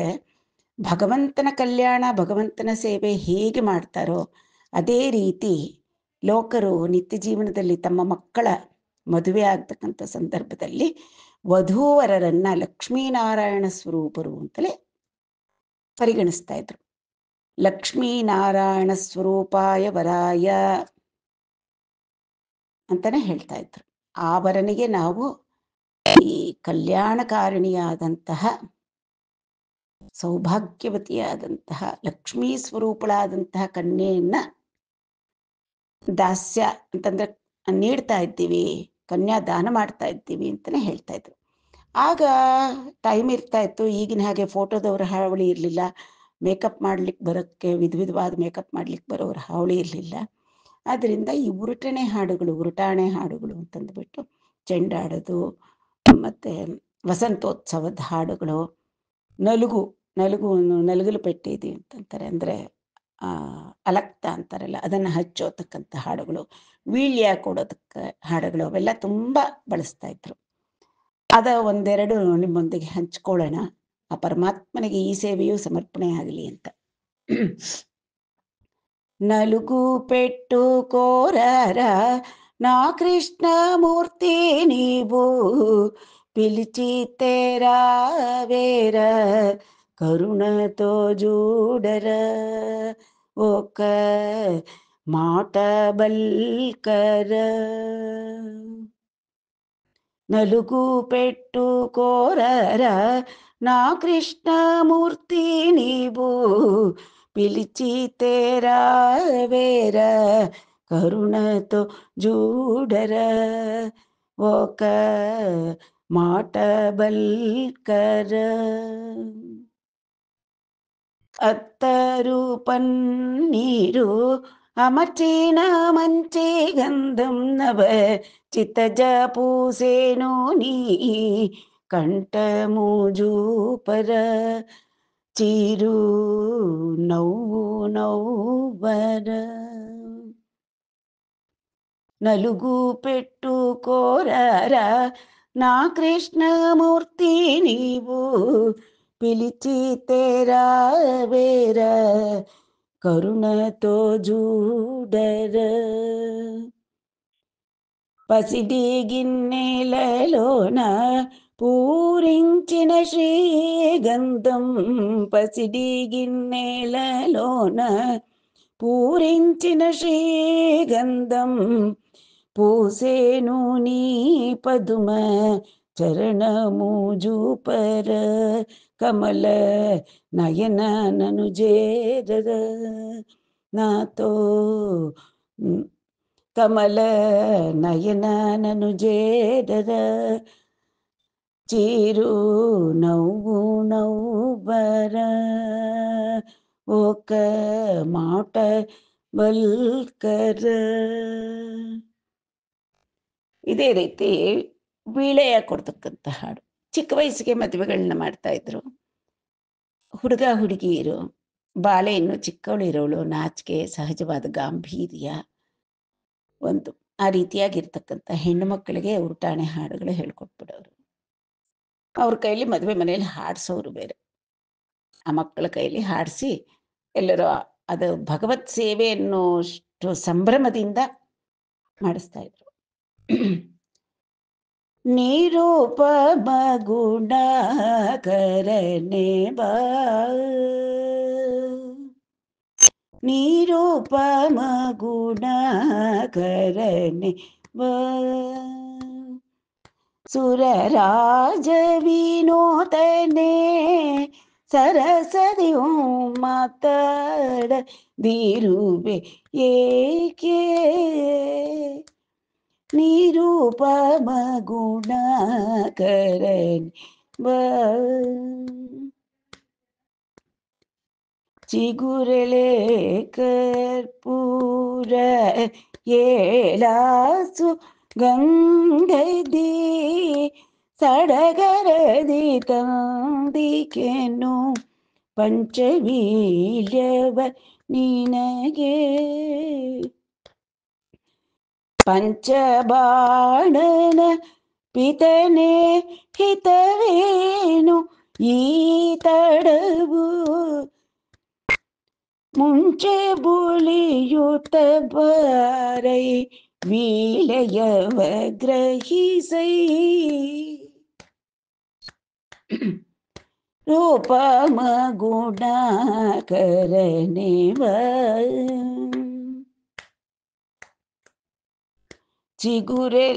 [SPEAKER 1] ಭಗವಂತನ ಕಲ್ಯಾಣ, ಭಗವಂತನ ಸೇವೆ ಹೇಗೆ ಮಾಡ್ತಾರೋ ಅದೇ ರೀತಿ ಲೋಕರು ನಿತ್ಯ ಜೀವನದಲ್ಲಿ ತಮ್ಮ ಮಕ್ಕಳ ಮದುವೆ ಆಗ್ತಕ್ಕಂಥ ಸಂದರ್ಭದಲ್ಲಿ ವಧೂವರರನ್ನ ಲಕ್ಷ್ಮೀನಾರಾಯಣ ಸ್ವರೂಪರು ಅಂತಲೇ ಪರಿಗಣಿಸ್ತಾ ಇದ್ರು. ಲಕ್ಷ್ಮೀನಾರಾಯಣ ಸ್ವರೂಪಾಯ ವರಾಯ ಅಂತಾನೆ ಹೇಳ್ತಾ ಇದ್ರು. ಆ ವರನಿಗೆ ನಾವು ಈ ಕಲ್ಯಾಣಕಾರಿಣಿಯಾದಂತಹ, ಸೌಭಾಗ್ಯವತಿಯಾದಂತಹ, ಲಕ್ಷ್ಮೀ ಸ್ವರೂಪಳಾದಂತಹ ಕನ್ಯೆಯನ್ನ ದಾಸ್ಯ ಅಂತಂದ್ರೆ ನೀಡ್ತಾ ಇದ್ದೀವಿ, ಕನ್ಯಾ ದಾನ ಮಾಡ್ತಾ ಇದ್ದೀವಿ ಅಂತಲೇ ಹೇಳ್ತಾ ಇದ್ರು. ಆಗ ಟೈಮ್ ಇರ್ತಾ ಇತ್ತು, ಈಗಿನ ಹಾಗೆ ಫೋಟೋದವ್ರ ಹಾವಳಿ ಇರಲಿಲ್ಲ, ಮೇಕಪ್ ಮಾಡ್ಲಿಕ್ಕೆ ಬರೋಕ್ಕೆ ವಿಧವಾದ ಮೇಕಪ್ ಮಾಡ್ಲಿಕ್ಕೆ ಬರೋರ ಹಾವಳಿ ಇರಲಿಲ್ಲ. ಆದ್ದರಿಂದ ಈ ಉರುಟಾಣೆ ಹಾಡುಗಳು ಅಂತಂದ್ಬಿಟ್ಟು ಚೆಂಡಾಡೋದು, ಮತ್ತು ವಸಂತೋತ್ಸವದ ಹಾಡುಗಳು, ನಲುಗಲು ಪೆಟ್ಟಿದೆ ಅಂತಂತಾರೆ, ಅಂದರೆ ಅಲಕ್ತ ಅಂತಾರಲ್ಲ, ಅದನ್ನು ಹಚ್ಚೋತಕ್ಕಂಥ ಹಾಡುಗಳು, ವೀಳ್ಯ ಕೊಡೋದಕ್ಕೆ ಹಾಡುಗಳು, ಅವೆಲ್ಲ ತುಂಬ ಬಳಸ್ತಾ ಇದ್ರು. ಅದ ಒಂದೆರಡು ನಿಮ್ಮೊಂದಿಗೆ ಹಂಚ್ಕೊಳ್ಳೋಣ, ಆ ಪರಮಾತ್ಮನಿಗೆ ಈ ಸೇವೆಯು ಸಮರ್ಪಣೆ ಆಗಲಿ ಅಂತ. ನಲುಗು ಪೆಟ್ಟು ಕೋರರ ನಾ ಕೃಷ್ಣ ಮೂರ್ತಿ ನೀವು పిలిచితేరా వేర కరుణతో జూడర ఒక మాట బల్కర. నలుగు పెట్టుకోరర నా కృష్ణమూర్తి నీవు పిలిచితేరా వేర కరుణతో జూడర ఒక మాట బల్కర. అత్తరు పన్నీరు అమర్చిన మంచి గంధం నవ చిత్తజ పూసేను నీ కంఠము జూపర చీరు నవ్వు నవ్వర. నలుగు పెట్టుకోరరా నా కృష్ణమూర్తి నీవు పిలిచితేరా వేర కరుణతో జూడర. పసిడి గిన్నెలలోన పూరించిన శ్రీగంధం, పసిడి గిన్నెలలోన పూరించిన శ్రీగంధం పూసేను నీ పదుమ చరణము జూపర కమల నయన నను జేరర. నాతో కమల నయన నను జేరర చీరు నవ్వు నవ్వర ఒక మాట ಬಲ್ಕರ. ಇದೇ ರೀತಿ ವೀಳೆಯ ಕೊಡ್ತಕ್ಕಂಥ ಹಾಡು. ಚಿಕ್ಕ ವಯಸ್ಸಿಗೆ ಮದುವೆಗಳನ್ನ ಮಾಡ್ತಾ ಇದ್ರು. ಹುಡುಗ ಹುಡುಗಿಯರು, ಬಾಳೆ ಇನ್ನು ಚಿಕ್ಕವಳಿರೋಳು, ನಾಚಿಕೆ, ಸಹಜವಾದ ಗಾಂಭೀರ್ಯ ಒಂದು ಆ ರೀತಿಯಾಗಿರ್ತಕ್ಕಂಥ ಹೆಣ್ಣು ಮಕ್ಕಳಿಗೆ ಉರುಟಾಣೆ ಹಾಡುಗಳು ಹೇಳ್ಕೊಟ್ಬಿಡೋರು. ಅವ್ರ ಕೈಲಿ ಮದುವೆ ಮನೆಯಲ್ಲಿ ಹಾಡಿಸೋರು ಬೇರೆ. ಆ ಮಕ್ಕಳ ಕೈಲಿ ಹಾಡಿಸಿ ಎಲ್ಲರೂ ಅದು ಭಗವತ್ ಸೇವೆ ಅನ್ನೋಷ್ಟು ಸಂಭ್ರಮದಿಂದ ಮಾಡಿಸ್ತಾ ಇದ್ರು. ನಿರೂಪಮ ಗುಣಕರನೆ ಬಾ, ನಿರೂಪಮ ಗುಣಕರನೆ ಬಾ, ಸುರರಾಜ ವಿನೋದನೆ ಸರಸದಿಯು ಮಾತಾಡದಿರುವೆ ಏಕೆ ನಿರೂಪಮ ಗುಣಕರನ್ ಚಿಗುರೆಲೆ ಕರ್ಪೂರ ಏಳಾಸು ಗಂಗದಿ ಸಡಗರದಿ ತಂದಿಕೆನು ಪಂಚವೀಳ್ಯವ ನಿನಗೆ ಪಂಚಬಾಣನ ಪಿತನೆ ಹಿತವೇನು ಈ ತಡವು ಮುಂಚೆ ಬುಳಿಯುತ್ತ ಬಾರೈ ವೀಳೆಯವ ಗ್ರಹಿಸೈ ರೂಪಮ ಗುಣಕರನೇವ ಚಿಗುರೆ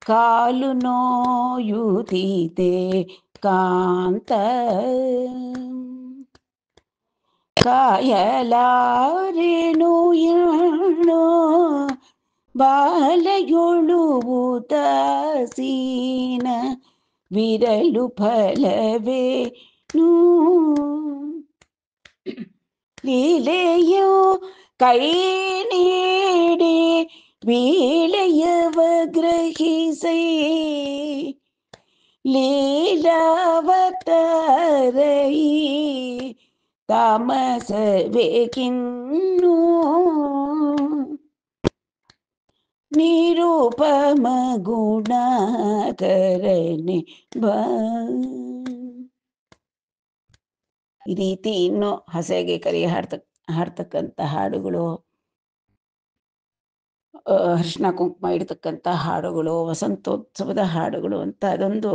[SPEAKER 1] ಕಾಲು ನೋಯುತ್ತಿದೆ ಕಾಂತ ಕಾಯಲಾರೆನು ಯಾಣೋ ಬಾಲಯೊಳು ಉದಾಸೀನ ವಿರಲು ಫಲವೇನು ಲೀಲೆಯೋ ಕೈ ನೀಡಿ ವೀಳೆಯವ ಗ್ರಹಿಸೈ ಲೀಲಾವತಾರೈ ತಾಮಸವೇಕಿನ್ನು ನಿರೂಪಮ ಗುಣಕರನೆ ಈ ರೀತಿ ಇನ್ನು ಹಸೆಗೆ ಕರಿ ಹಾಡ್ತಕ್ಕಂಥ ಹಾಡುಗಳು, ಅರಿಶಿನ ಕುಂಕುಮ ಇಡ್ತಕ್ಕಂಥ ಹಾಡುಗಳು, ವಸಂತೋತ್ಸವದ ಹಾಡುಗಳು ಅಂತ ಅದೊಂದು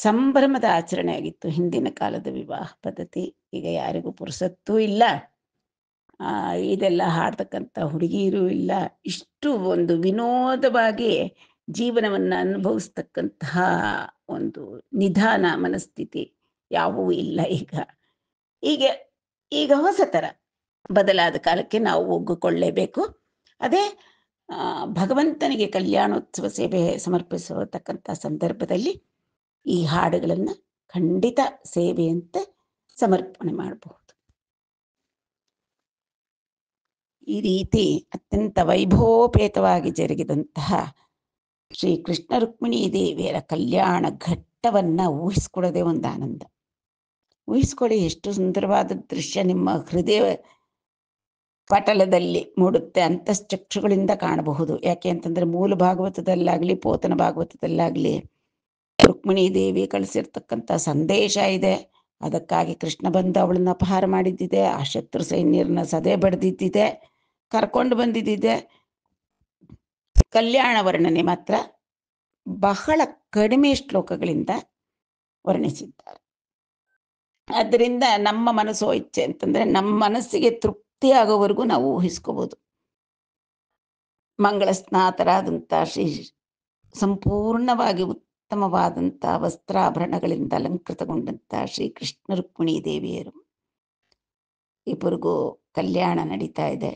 [SPEAKER 1] ಸಂಭ್ರಮದ ಆಚರಣೆ ಆಗಿತ್ತು ಹಿಂದಿನ ಕಾಲದ ವಿವಾಹ ಪದ್ಧತಿ. ಈಗ ಯಾರಿಗೂ ಪುರುಸತ್ತೂ ಇಲ್ಲ, ಇದೆಲ್ಲ ಹಾಡ್ತಕ್ಕಂಥ ಹುಡುಗಿಯರು ಇಲ್ಲ. ಇಷ್ಟು ಒಂದು ವಿನೋದವಾಗಿ ಜೀವನವನ್ನು ಅನುಭವಿಸ್ತಕ್ಕಂತಹ ಒಂದು ನಿಧಾನ ಮನಸ್ಥಿತಿ ಯಾವುವೂ ಇಲ್ಲ ಈಗ ಹೊಸ ಥರ ಬದಲಾದ ಕಾಲಕ್ಕೆ ನಾವು ಒಗ್ಗಿಕೊಳ್ಳೇಬೇಕು. ಅದೇ ಭಗವಂತನಿಗೆ ಕಲ್ಯಾಣೋತ್ಸವ ಸೇವೆ ಸಮರ್ಪಿಸತಕ್ಕಂಥ ಸಂದರ್ಭದಲ್ಲಿ ಈ ಹಾಡುಗಳನ್ನು ಖಂಡಿತ ಸೇವೆಯಂತೆ ಸಮರ್ಪಣೆ ಮಾಡಬಹುದು. ಈ ರೀತಿ ಅತ್ಯಂತ ವೈಭವೋಪೇತವಾಗಿ ಜರುಗಿದಂತಹ ಶ್ರೀ ಕೃಷ್ಣ ರುಕ್ಮಿಣೀ ದೇವಿಯರ ಕಲ್ಯಾಣ ಘಟ್ಟವನ್ನು ಊಹಿಸ್ಕೊಳ್ಳೋದೇ ಒಂದು ಆನಂದ. ಊಹಿಸ್ಕೊಳ್ಳಿ, ಎಷ್ಟು ಸುಂದರವಾದ ದೃಶ್ಯ ನಿಮ್ಮ ಹೃದಯ ಪಟಲದಲ್ಲಿ ಮೂಡುತ್ತೆ, ಅಂತಶ್ಚಕ್ಷುಗಳಿಂದ ಕಾಣಬಹುದು. ಯಾಕೆ ಅಂತಂದ್ರೆ ಮೂಲ ಭಾಗವತದಲ್ಲಾಗ್ಲಿ ಪೋತನ ಭಾಗವತದಲ್ಲಾಗ್ಲಿ ರುಕ್ಮಿಣೀ ದೇವಿ ಕಳಿಸಿರ್ತಕ್ಕಂಥ ಸಂದೇಶ ಇದೆ. ಅದಕ್ಕಾಗಿ ಕೃಷ್ಣ ಬಂದು ಅವಳನ್ನ ಅಪಹಾರ ಮಾಡಿದ್ದಿದೆ, ಆ ಶತ್ರು ಸೈನ್ಯರನ್ನ ಸದೆ ಬಡ್ದಿದ್ದಿದೆ, ಕರ್ಕೊಂಡು ಬಂದಿದ್ದಿದೆ. ಕಲ್ಯಾಣ ವರ್ಣನೆ ಮಾತ್ರ ಬಹಳ ಕಡಿಮೆ ಶ್ಲೋಕಗಳಿಂದ ವರ್ಣಿಸಿದ್ದಾರೆ. ಆದ್ದರಿಂದ ನಮ್ಮ ಮನಸ್ಸೋ ಇಚ್ಛೆ ಅಂತಂದ್ರೆ ನಮ್ಮ ಮನಸ್ಸಿಗೆ ತೃಪ್ತಿ ಆಗೋವರೆಗೂ ನಾವು ಊಹಿಸ್ಕೋಬಹುದು. ಮಂಗಳ ಸ್ನಾತರಾದಂಥ ಶ್ರೀ ಸಂಪೂರ್ಣವಾಗಿ ಉತ್ತಮವಾದಂಥ ವಸ್ತ್ರಾಭರಣಗಳಿಂದ ಅಲಂಕೃತಗೊಂಡಂಥ ಶ್ರೀ ಕೃಷ್ಣ ರುಕ್ಮಿಣೀ ದೇವಿಯರು ಇಬ್ಬರಿಗೂ ಕಲ್ಯಾಣ ನಡೀತಾ ಇದೆ.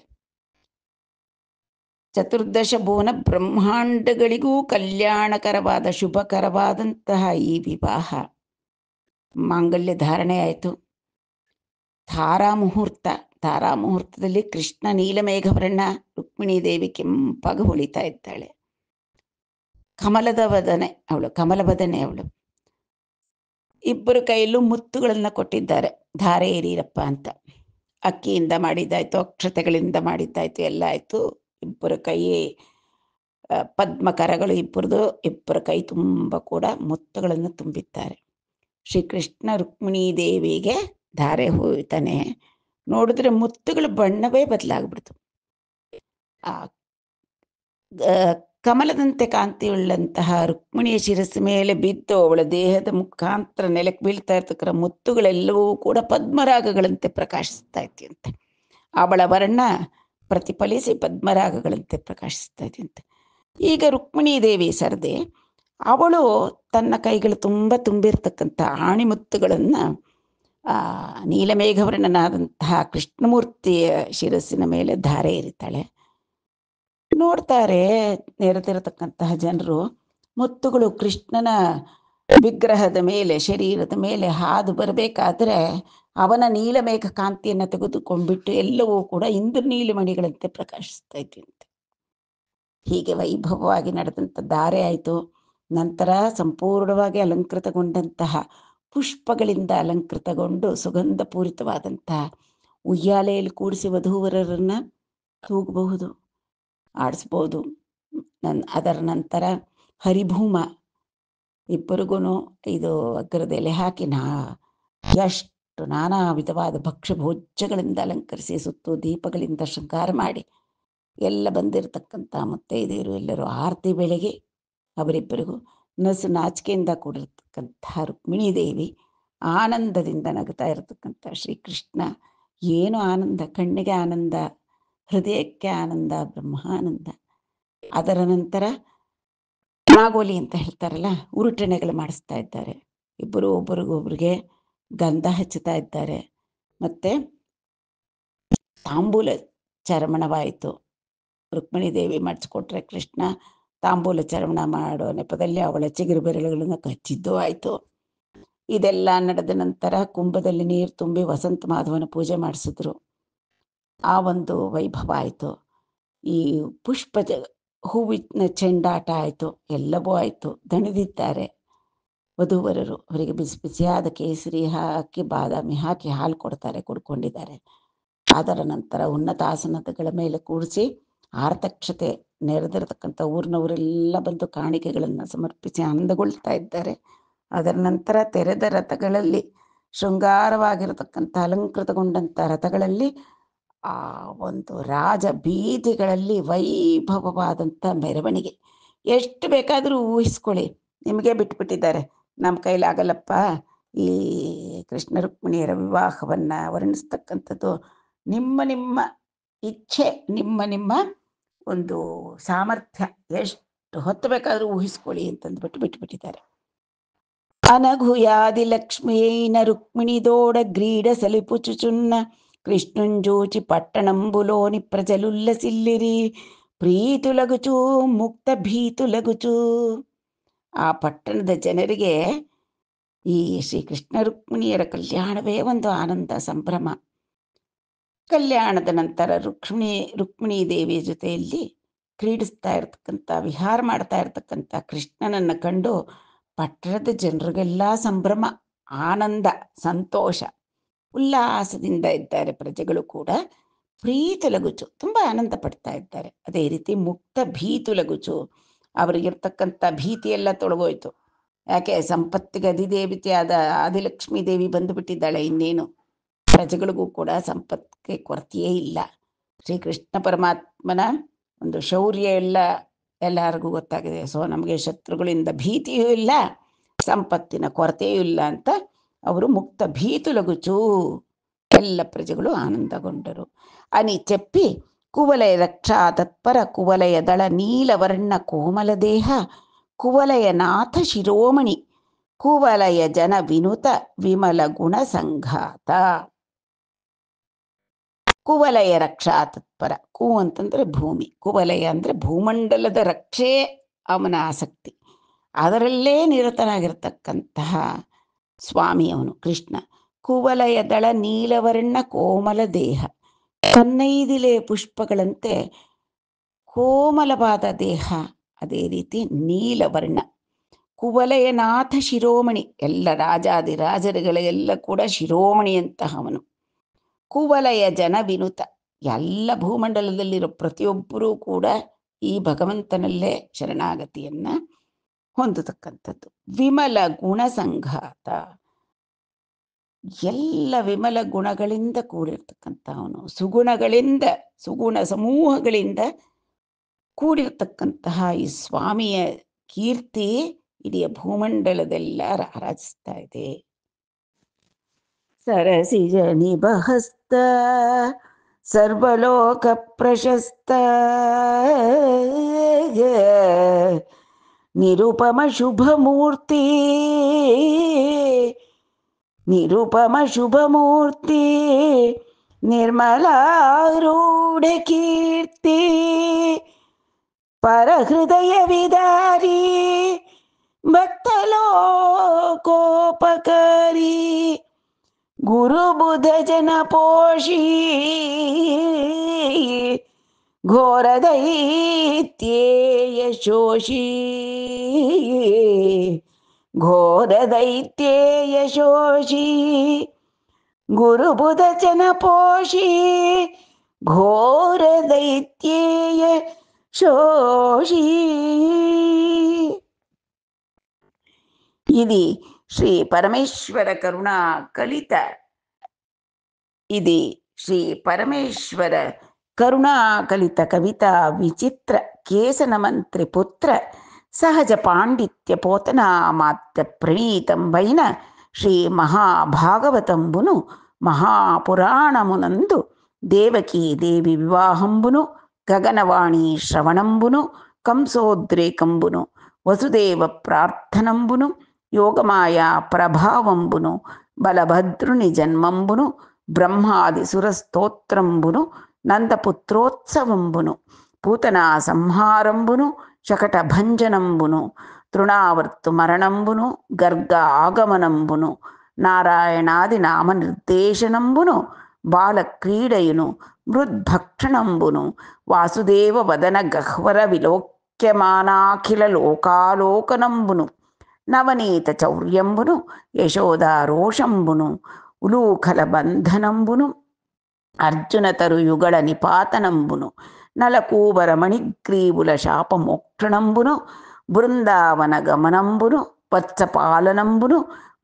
[SPEAKER 1] ಚತುರ್ದಶ ಭುವನ ಬ್ರಹ್ಮಾಂಡಗಳಿಗೂ ಕಲ್ಯಾಣಕರವಾದ ಶುಭಕರವಾದಂತಹ ಈ ವಿವಾಹ ಮಾಂಗಲ್ಯ ಧಾರಣೆ ಆಯಿತು. ತಾರಾಮುಹೂರ್ತದಲ್ಲಿ ಕೃಷ್ಣ ನೀಲಮೇಘವರ್ಣ, ರುಕ್ಮಿಣೀ ದೇವಿ ಕೆಂಪಾಗಿ ಹೊಳಿತಾ ಇದ್ದಾಳೆ. ಕಮಲಬದನೆ ಅವಳು. ಇಬ್ಬರು ಕೈಯಲ್ಲೂ ಮುತ್ತುಗಳನ್ನು ಕೊಟ್ಟಿದ್ದಾರೆ. ಧಾರೆ ಏರೀರಪ್ಪ ಅಂತ. ಅಕ್ಕಿಯಿಂದ ಮಾಡಿದ್ದಾಯ್ತು, ಅಕ್ಷತೆಗಳಿಂದ ಮಾಡಿದ್ದಾಯ್ತು, ಎಲ್ಲ ಆಯ್ತು. ಇಬ್ಬರ ಕೈ ಪದ್ಮಕರಗಳು ಇಬ್ಬರ ಕೈ ತುಂಬ ಕೂಡ ಮುತ್ತುಗಳನ್ನು ತುಂಬಿದ್ದಾರೆ. ಶ್ರೀಕೃಷ್ಣ ರುಕ್ಮಿಣೀ ದೇವಿಗೆ ಧಾರೆ ಹೋಯ್ತಾನೆ. ನೋಡಿದ್ರೆ ಮುತ್ತುಗಳ ಬಣ್ಣವೇ ಬದಲಾಗ್ಬಿಡ್ತು. ಆ ಕಮಲದಂತೆ ಕಾಂತಿಯುಳ್ಳಂತಹ ರುಕ್ಮಿಣಿಯ ಶಿರಸ್ಸು ಮೇಲೆ ಬಿದ್ದು ಅವಳ ದೇಹದ ಮುಖಾಂತರ ನೆಲಕ್ಕೆ ಬೀಳ್ತಾ ಇರ್ತಕ್ಕಂಥ ಮುತ್ತುಗಳೆಲ್ಲವೂ ಕೂಡ ಪದ್ಮರಾಗಗಳಂತೆ ಪ್ರಕಾಶಿಸ್ತಾ ಇದ್ದಂತೆ. ಅವಳ ವರ್ಣ ಪ್ರತಿಫಲಿಸಿ ಪದ್ಮರಾಗಗಳಂತೆ ಪ್ರಕಾಶಿಸ್ತಾ ಇದ್ದಂತೆ. ಈಗ ರುಕ್ಮಿಣೀ ದೇವಿ ಸರದೆ ಅವಳು ತನ್ನ ಕೈಗಳು ತುಂಬ ತುಂಬಿರ್ತಕ್ಕಂಥ ಆಣಿಮುತ್ತುಗಳನ್ನು ನೀಲಮೇಘವರ್ಣನಾದಂತಹ ಕೃಷ್ಣಮೂರ್ತಿಯ ಶಿರಸ್ಸಿನ ಮೇಲೆ ಧಾರೆ ಎರಿತಾಳೆ. ನೋಡ್ತಾರೆ ನೆರೆದಿರತಕ್ಕಂತಹ ಜನರು, ಮುತ್ತುಗಳು ಕೃಷ್ಣನ ವಿಗ್ರಹದ ಮೇಲೆ, ಶರೀರದ ಮೇಲೆ ಹಾದು ಬರಬೇಕಾದ್ರೆ ಅವನ ನೀಲಮೇಘ ಕಾಂತಿಯನ್ನು ತೆಗೆದುಕೊಂಡ್ಬಿಟ್ಟು ಎಲ್ಲವೂ ಕೂಡ ಇಂದ್ರನೀಲಮಣಿಗಳಂತೆ ಪ್ರಕಾಶಿಸ್ತಾ ಇದ್ದಂತೆ. ಹೀಗೆ ವೈಭವವಾಗಿ ನಡೆದಂಥ ಧಾರೆ ಆಯಿತು. ನಂತರ ಸಂಪೂರ್ಣವಾಗಿ ಅಲಂಕೃತಗೊಂಡಂತಹ ಪುಷ್ಪಗಳಿಂದ ಅಲಂಕೃತಗೊಂಡು ಸುಗಂಧಪೂರಿತವಾದಂತಹ ಉಯ್ಯಾಲೆಯಲ್ಲಿ ಕೂಡಿಸಿ ವಧೂವರರನ್ನು ತೂಗಬಹುದು, ಆಡಿಸ್ಬೋದು. ಅದರ ನಂತರ ಹರಿಭೂಮ, ಇಬ್ಬರಿಗೂ ಇದು ಅಗ್ರದ ಎಲೆ ಹಾಕಿ ಎಷ್ಟು ನಾನಾ ವಿಧವಾದ ಭಕ್ಷ್ಯ ಭೋಜ್ಯಗಳಿಂದ ಅಲಂಕರಿಸಿ ಸುತ್ತು ದೀಪಗಳಿಂದ ಶೃಂಗಾರ ಮಾಡಿ ಎಲ್ಲ ಬಂದಿರತಕ್ಕಂಥ ಮುತ್ತೈದೆಯರು ಎಲ್ಲರೂ ಆರತಿ ಬೆಳಗ್ಗೆ ಅವರಿಬ್ಬರಿಗೂ ನಸು ನಾಚಿಕೆಯಿಂದ ಕೂಡಿರ್ತಕ್ಕಂಥ ರುಕ್ಮಿಣೀ ದೇವಿ, ಆನಂದದಿಂದ ನಗುತ್ತಾ ಇರತಕ್ಕಂಥ ಶ್ರೀಕೃಷ್ಣ. ಏನು ಆನಂದ, ಕಣ್ಣಿಗೆ ಆನಂದ, ಹೃದಯಕ್ಕೆ ಆನಂದ, ಬ್ರಹ್ಮಾನಂದ. ಅದರ ನಂತರ ನಾಗೋಲಿ ಅಂತ ಹೇಳ್ತಾರಲ್ಲ, ಉರುಟಣೆಗಳು ಮಾಡಿಸ್ತಾ ಇದ್ದಾರೆ. ಇಬ್ಬರು ಒಬ್ಬರಿಗೊಬ್ಬರಿಗೆ ಗಂಧ ಹಚ್ಚುತ್ತಾ ಇದ್ದಾರೆ. ಮತ್ತೆ ತಾಂಬೂಲ ಚರ್ಮಣವಾಯಿತು. ರುಕ್ಮಿಣೀ ದೇವಿ ಮಾಡಿಸ್ಕೊಟ್ರೆ ಕೃಷ್ಣ ತಾಂಬೂಲ ಚರ್ಮಣ ಮಾಡೋ ನೆಪದಲ್ಲಿ ಅವಳ ಚಿಗುರು ಬೆರಳುಗಳನ್ನು ಕಚ್ಚಿದ್ದೂ ಆಯಿತು. ಇದೆಲ್ಲ ನಡೆದ ನಂತರ ಕುಂಭದಲ್ಲಿ ನೀರು ತುಂಬಿ ವಸಂತ ಮಾಧವನ ಪೂಜೆ ಮಾಡಿಸಿದ್ರು. ಆ ಒಂದು ವೈಭವ ಆಯಿತು. ಈ ಪುಷ್ಪ ಹೂವಿನ ಚೆಂಡಾಟ ಆಯಿತು. ಎಲ್ಲವೂ ಆಯಿತು. ದಣಿದಿದ್ದಾರೆ ವಧೂವರರು. ಅವರಿಗೆ ಬಿಸಿ ಬಿಸಿಯಾದ ಕೇಸರಿ ಹಾಕಿ ಬಾದಾಮಿ ಹಾಕಿ ಹಾಲು ಕೊಡ್ತಾರೆ, ಕುಡ್ಕೊಂಡಿದ್ದಾರೆ. ಅದರ ನಂತರ ಉನ್ನತ ಆಸನಗಳ ಮೇಲೆ ಕೂಡಿಸಿ ಆರ್ತಕ್ಷತೆ ನೆರೆದಿರತಕ್ಕಂಥ ಊರಿನವರೆಲ್ಲ ಬಂದು ಕಾಣಿಕೆಗಳನ್ನು ಸಮರ್ಪಿಸಿ ಆನಂದಗೊಳ್ತಾ ಇದ್ದಾರೆ. ಅದರ ನಂತರ ತೆರೆದ ರಥಗಳಲ್ಲಿ, ಶೃಂಗಾರವಾಗಿರತಕ್ಕಂಥ ಅಲಂಕೃತಗೊಂಡಂಥ ರಥಗಳಲ್ಲಿ ಆ ಒಂದು ರಾಜ ಬೀದಿಗಳಲ್ಲಿ ವೈಭವವಾದಂಥ ಮೆರವಣಿಗೆ. ಎಷ್ಟು ಬೇಕಾದರೂ ಊಹಿಸ್ಕೊಳ್ಳಿ, ನಿಮಗೆ ಬಿಟ್ಬಿಟ್ಟಿದ್ದಾರೆ. ನಮ್ಮ ಕೈಲಾಗಲ್ಲಪ್ಪ ಈ ಕೃಷ್ಣ ರುಕ್ಮಿಣಿಯರ ವಿವಾಹವನ್ನು ವರ್ಣಿಸ್ತಕ್ಕಂಥದ್ದು. ನಿಮ್ಮ ನಿಮ್ಮ ಇಚ್ಛೆ, ನಿಮ್ಮ ನಿಮ್ಮ ಒಂದು ಸಾಮರ್ಥ್ಯ, ಎಷ್ಟು ಹೊತ್ತು ಬೇಕಾದರೂ ಊಹಿಸ್ಕೊಳ್ಳಿ ಅಂತಂದ್ಬಿಟ್ಟು ಬಿಟ್ಟುಬಿಟ್ಟಿದ್ದಾರೆ. అనఘుయాది లక్ష్మి అయిన రుక్మిణిదోడ గ్రీడ సలిపుచుచున్న కృష్ణుంజూచి పట్టణంబులోని ప్రజలుల్లసిల్లిరి ಪ್ರೀತುಲಗುಚು ಮುಕ್ತ ಭೀತುಲಗುಚು. ಆ ಪಟ್ಟಣದ ಜನರಿಗೆ ಈ ಶ್ರೀಕೃಷ್ಣ ರುಕ್ಮಿಣಿಯರ ಕಲ್ಯಾಣವೇ ಒಂದು ಆನಂದ ಸಂಭ್ರಮ. ಕಲ್ಯಾಣದ ನಂತರ ರುಕ್ಮಿಣೀ ದೇವಿಯ ಜೊತೆಯಲ್ಲಿ ಕ್ರೀಡಿಸ್ತಾ ಇರ್ತಕ್ಕಂಥ, ವಿಹಾರ ಮಾಡ್ತಾ ಇರ್ತಕ್ಕಂಥ ಕೃಷ್ಣನನ್ನು ಕಂಡು ಪಟ್ಟಣದ ಜನರಿಗೆಲ್ಲ ಸಂಭ್ರಮ, ಆನಂದ, ಸಂತೋಷ, ಉಲ್ಲಾಸದಿಂದ ಇದ್ದಾರೆ. ಪ್ರಜೆಗಳು ಕೂಡ ಪ್ರೀತುಲಗುಚು, ತುಂಬ ಆನಂದ ಪಡ್ತಾ ಇದ್ದಾರೆ. ಅದೇ ರೀತಿ ಮುಕ್ತ ಭೀತುಲಗುಚು, ಅವರಿಗಿರ್ತಕ್ಕಂಥ ಭೀತಿಯೆಲ್ಲ ತೊಳಗೋಯ್ತು. ಯಾಕೆ, ಸಂಪತ್ತಿಗೆ ಅಧಿದೇವತೆಯಾದ ಆದಿಲಕ್ಷ್ಮೀ ದೇವಿ ಬಂದುಬಿಟ್ಟಿದ್ದಾಳೆ. ಇನ್ನೇನು ಪ್ರಜೆಗಳಿಗೂ ಕೂಡ ಸಂಪತ್ತಿಗೆ ಕೊರತೆಯೇ ಇಲ್ಲ. ಶ್ರೀಕೃಷ್ಣ ಪರಮಾತ್ಮನ ಒಂದು ಶೌರ್ಯ ಎಲ್ಲರಿಗೂ ಗೊತ್ತಾಗಿದೆ. ಸೊ ನಮಗೆ ಶತ್ರುಗಳಿಂದ ಭೀತಿಯೂ ಇಲ್ಲ, ಸಂಪತ್ತಿನ ಕೊರತೆಯೂ ಇಲ್ಲ ಅಂತ ಅವರು ಮುಕ್ತ ಭೀತುಲಗುಚು, ಎಲ್ಲ ಪ್ರಜೆಗಳು ಆನಂದಗೊಂಡರು అని చెప్పి ಕುವಲಯ ರಕ್ಷಾ ತತ್ಪರ ಕುವಲಯ ದಳ ನೀಲವರ್ಣ ಕೋಮಲ ದೇಹ ಕುವಲಯ ನಾಥ ಶಿರೋಮಣಿ ಕುವಲಯ ಜನ ವಿನುತ ವಿಮಲ ಗುಣ ಸಂಘಾತ. ಕುವಲಯ ರಕ್ಷಾ ತತ್ಪರ, ಕು ಅಂತಂದ್ರೆ ಭೂಮಿ, ಕುವಲಯ ಅಂದ್ರೆ ಭೂಮಂಡಲದ ರಕ್ಷೆ ಅವನ ಆಸಕ್ತಿ, ಅದರಲ್ಲೇ ನಿರತನಾಗಿರ್ತಕ್ಕಂತಹ ಸ್ವಾಮಿ ಅವನು ಕೃಷ್ಣ. ಕುವಲಯ ದಳ ನೀಲವರ್ಣ ಕೋಮಲ ದೇಹ, ಕನ್ನೈದಿಲೆ ಪುಷ್ಪಗಳಂತೆ ಕೋಮಲವಾದ ದೇಹ, ಅದೇ ರೀತಿ ನೀಲವರ್ಣ. ಕುವಲಯನಾಥ ಶಿರೋಮಣಿ, ಎಲ್ಲ ರಾಜಾದಿರಾಜರುಗಳೆಲ್ಲ ಕೂಡ ಶಿರೋಮಣಿಯಂತಹವನು. ಕುವಲಯ ಜನ ವಿನುತ, ಎಲ್ಲ ಭೂಮಂಡಲದಲ್ಲಿರೋ ಪ್ರತಿಯೊಬ್ಬರೂ ಕೂಡ ಈ ಭಗವಂತನಲ್ಲೇ ಶರಣಾಗತಿಯನ್ನ ಹೊಂದತಕ್ಕಂಥದ್ದು. ವಿಮಲ ಗುಣ ಸಂಘಾತ, ಎಲ್ಲ ವಿಮಲ ಗುಣಗಳಿಂದ ಕೂಡಿರ್ತಕ್ಕಂಥವನು, ಸುಗುಣಗಳಿಂದ, ಸುಗುಣ ಸಮೂಹಗಳಿಂದ ಕೂಡಿರ್ತಕ್ಕಂತಹ ಈ ಸ್ವಾಮಿಯ ಕೀರ್ತಿ ಇಡೀ ಭೂಮಂಡಲದೆಲ್ಲ ರಾರಾಜಿಸ್ತಾ ಇದೆ. ಸರಸಿಜ ನಿಬಹಸ್ತ ಸರ್ವಲೋಕ ಪ್ರಶಸ್ತ నిరుపమ శుభమూర్తి, నిరుపమ శుభమూర్తి, నిర్మలారూఢ కీర్తి, పరహృదయ విదారి, భక్తలోకోపకారి, గురుబుధ జన పోషీ, ఘోరదైత్యేయ శోషీ, ఘోరదైత్యేయ శోషీ, గురుబుధ జన పోషీ, ఘోరదైత్యేయ శోషీ. ఇది శ్రీ పరమేశ్వర కరుణా కలిత, ఇది శ్రీ పరమేశ్వర కరుణాకలిత కవిత విచిత్ర కేసన మంత్రి పుత్ర సహజ పాండిత్య పోతనామాత్య ప్రణీతంబైన శ్రీ మహాభాగవతంబును మహాపురాణమునందు దేవకీ దేవి వివాహంబును, గగనవాణి శ్రవణంబును, కంసోద్రేకంబును, వసుదేవ ప్రార్థనంబును, యోగమాయా ప్రభావంబును, బలభద్రుని జన్మంబును, బ్రహ్మాది సురస్తోత్రంబును, నందపుత్రోత్సవంబును, పూతనా సంహారంబును, శకట భంజనంబును, తృణావర్తు మరణంబును, గర్గ ఆగమనంబును, నారాయణాది నామ నిర్దేశనంబును, బాలక్రీడయును, మృద్భక్షణంబును, వాసుదేవ వదన గహ్వర విలోక్యమానాఖిల లోకాలోకనంబును, నవనీత చౌర్యంబును, యశోదారోషంబును, ఉలూఖల బంధనంబును, అర్జునతరు యుగళ నిపాతనంబును, నలకూబర మణిగ్రీవుల శాపమోక్షణంబును, బృందావన గమనంబును, వత్సపాలనంబును,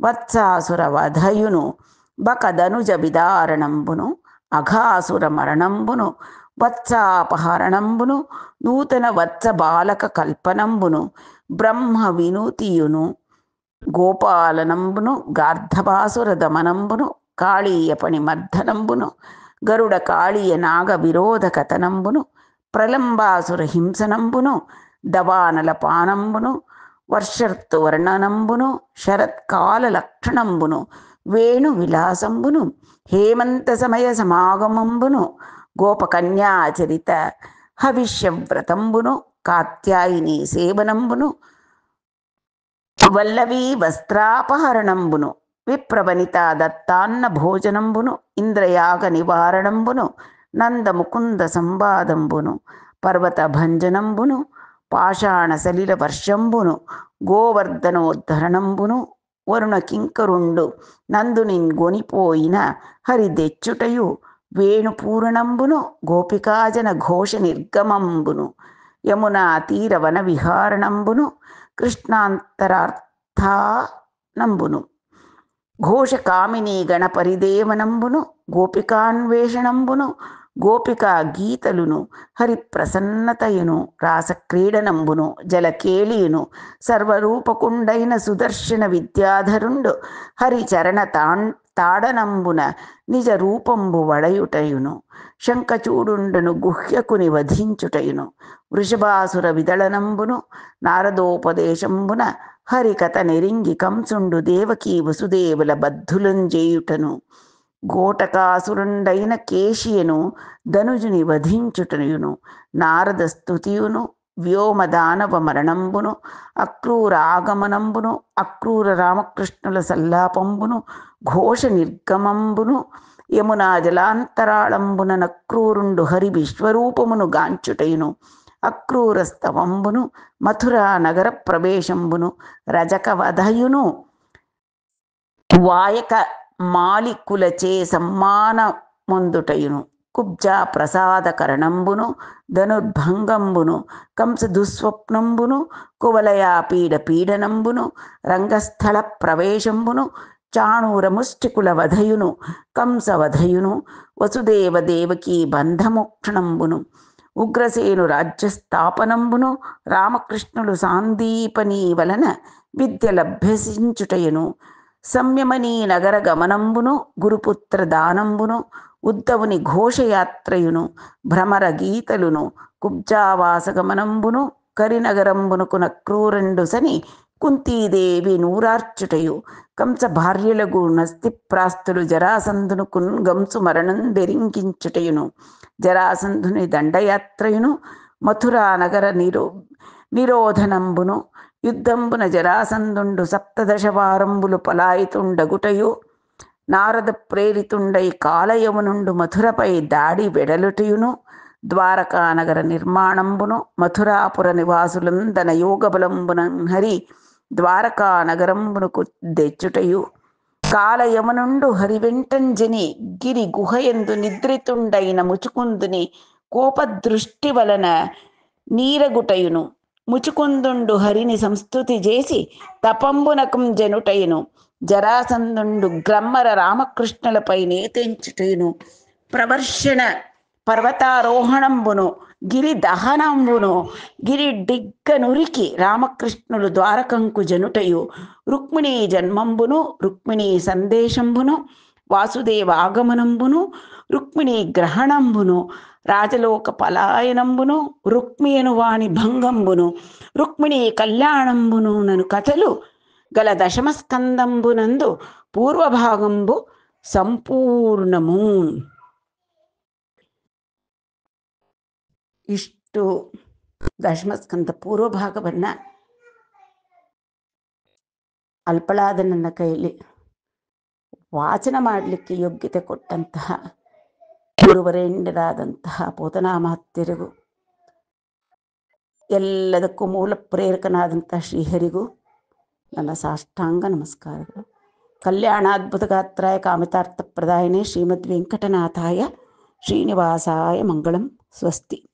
[SPEAKER 1] వత్సాసుర వధయును, బకదనుజ విదారణంబును, అఘాసుర మరణంబును, వత్సాపహరణంబును, నూతన వత్స బాలక కల్పనంబును, బ్రహ్మ వినూతియును, గోపాలనంబును, గార్ధబాసుర దమనంబును, కాళీయ పణి మర్దనంబును, గరుడ కాళీయ నాగ విరోధ కథనంబును, ప్రలంబాసుర హింసనంబును, దవానల పానంబును, వర్షర్తు వర్ణనంబును, శరత్కాల లక్షణంబును, వేణు విలాసంబును, హేమంత సమయ సమాగమంబును, గోపకన్యాచరిత హవిష్యవ్రతంబును, కాత్యాయిని సేవనంబును, వల్లవీ వస్త్రాపహరణంబును, విప్రవనిత దత్తాన్న భోజనంబును, ఇంద్రయాగ నివారణంబును, నందముకుంద సంవాదంబును, పర్వత భంజనంబును, పాషాణ సలిల వర్షంబును, గోవర్ధనోద్ధరణంబును, వరుణ కింకరుండు నందునిన్ గొనిపోయిన హరిదెచ్చుటయు, వేణుపూరణంబును, గోపికాజన ఘోష నిర్గమంబును, యమునా తీర వన విహారణంబును, కృష్ణాంతరార్థానంబును, ఘోష కామినీ గణపరిదేవనంబును, గోపికాన్వేషణంబును, గోపికా గీతలును, హరిప్రసన్నతయును, రాసక్రీడనంబును, జలకేళియును, సర్వరూపకుండైన సుదర్శన విద్యాధరుండు హరిచరణ తాడనంబున నిజ రూపంబు వడయుటయును, శంఖచూడుండను గుహ్యకుని వధించుటయును, వృషభాసుర విదళనంబును, నారదోపదేశంబున హరికథ నెరింగి కంసుండు దేవకీ వసుదేవుల బద్ధులంజేయుటను, గోటకాసురుండైన కేశియను ధనుజుని వధించుటయును, నారద స్తుతియును, వ్యోమదానవ మరణంబును, అక్రూర ఆగమనంబును, అక్రూర రామకృష్ణుల సల్లాపంబును, ఘోష నిర్గమంబును, యమునా జలాంతరాళంబున నక్రూరుండు హరి విశ్వరూపమును గాంచుటయును, అక్రూర స్తవంబును, మథురా నగర ప్రవేశంబును, రజక వధయును, వాయక మాలికులచే సమ్మానమొందుటయును, కుబ్జా ప్రసాదకరణంబును, ధనుర్భంగంబును, కంస దుస్వప్నంబును, కువలయా పీడనంబును, రంగస్థల ప్రవేశంబును, చాణూర ముష్టికుల వధయును, కంసవధయును, వసుదేవ దేవకీ బంధమోక్షణంబును, ఉగ్రసేను రాజ్యస్థాపనంబును, రామకృష్ణులు సాందీపనీ వలన విద్యలభ్యసించుటయును, సంయమనీ నగర గమనంబును, గురుపుత్ర దానంబును, ఉద్ధవుని ఘోషయాత్రయును, భ్రమర గీతలును, కుబ్జావాసగమనంబును, కరినగరంబునకు నక్రూరెండు సని కుంతీదేవి నూరార్చుటయు కంస భార్యలకు నస్తి ప్రాస్తులు జరాసంధునుకున్ గంసు మరణం బెరింకించుటయును జరాసంధుని దండయాత్రయును మథురా నగర నిరోధనంబును యుద్ధంబున జరాసంధుండు సప్తదశ వారంబులు పలాయితుండగుటయు నారద ప్రేరితుండై కాలయమునుండు మథురపై దాడి వెడలుటయును ద్వారకా నగర నిర్మాణంబును మథురాపుర నివాసులందన యోగబలంబునం హరి ద్వారకా నగరంబునకు దెచ్చుటయు కాలయమునుండు హరివెంటంజని గిరి గుహయందు నిద్రితుండైన ముచుకుందుని కోపదృష్టి వలన నీరగుటయును ముచుకుందుండు హరిని సంస్తుతి చేసి తపంబునకం జనుటయును జరాసంధుండు గ్రమ్మర రామకృష్ణులపై నేతించుటయును ప్రవర్షణ పర్వతారోహణంబును గిరి దహనంబును గిరి డిగ్గనురికి రామకృష్ణులు ద్వారకంకు జనుటయు రుక్మిణీ జన్మంబును రుక్మిణీ సందేశంబును వాసుదేవ ఆగమనంబును రుక్మిణీ గ్రహణంబును రాజలోక పలాయనంబును రుక్మియను వాణి భంగంబును రుక్మిణీ కళ్యాణంబును నను కథలు గల దశమస్కందంబునందు పూర్వభాగంబు సంపూర్ణము. ಇಷ್ಟು ದಶಮಸ್ಕಂದ ಪೂರ್ವಭಾಗವನ್ನು ಅಲ್ಪಳಾದ ನನ್ನ ಕೈಯಲ್ಲಿ ವಾಚನ ಮಾಡಲಿಕ್ಕೆ ಯೋಗ್ಯತೆ ಕೊಟ್ಟಂತಹ ಗುರುವರೇಣ್ಯರಾದಂತಹ ಪೋತನಾಮಾತ್ಯರಿಗೂ ಎಲ್ಲದಕ್ಕೂ ಮೂಲ ಪ್ರೇರಕನಾದಂತಹ ಶ್ರೀಹರಿಗೂ ನನ್ನ ಸಾಷ್ಟಾಂಗ ನಮಸ್ಕಾರಗಳು. ಕಲ್ಯಾಣಾದ್ಭುತ ಗಾತ್ರಾಯ ಕಾಮಿತಾರ್ಥ ಪ್ರದಾಯನೇ ಶ್ರೀಮದ್ ವೆಂಕಟನಾಥಾಯ ಶ್ರೀನಿವಾಸಾಯ ಮಂಗಳಂ. ಸ್ವಸ್ತಿ.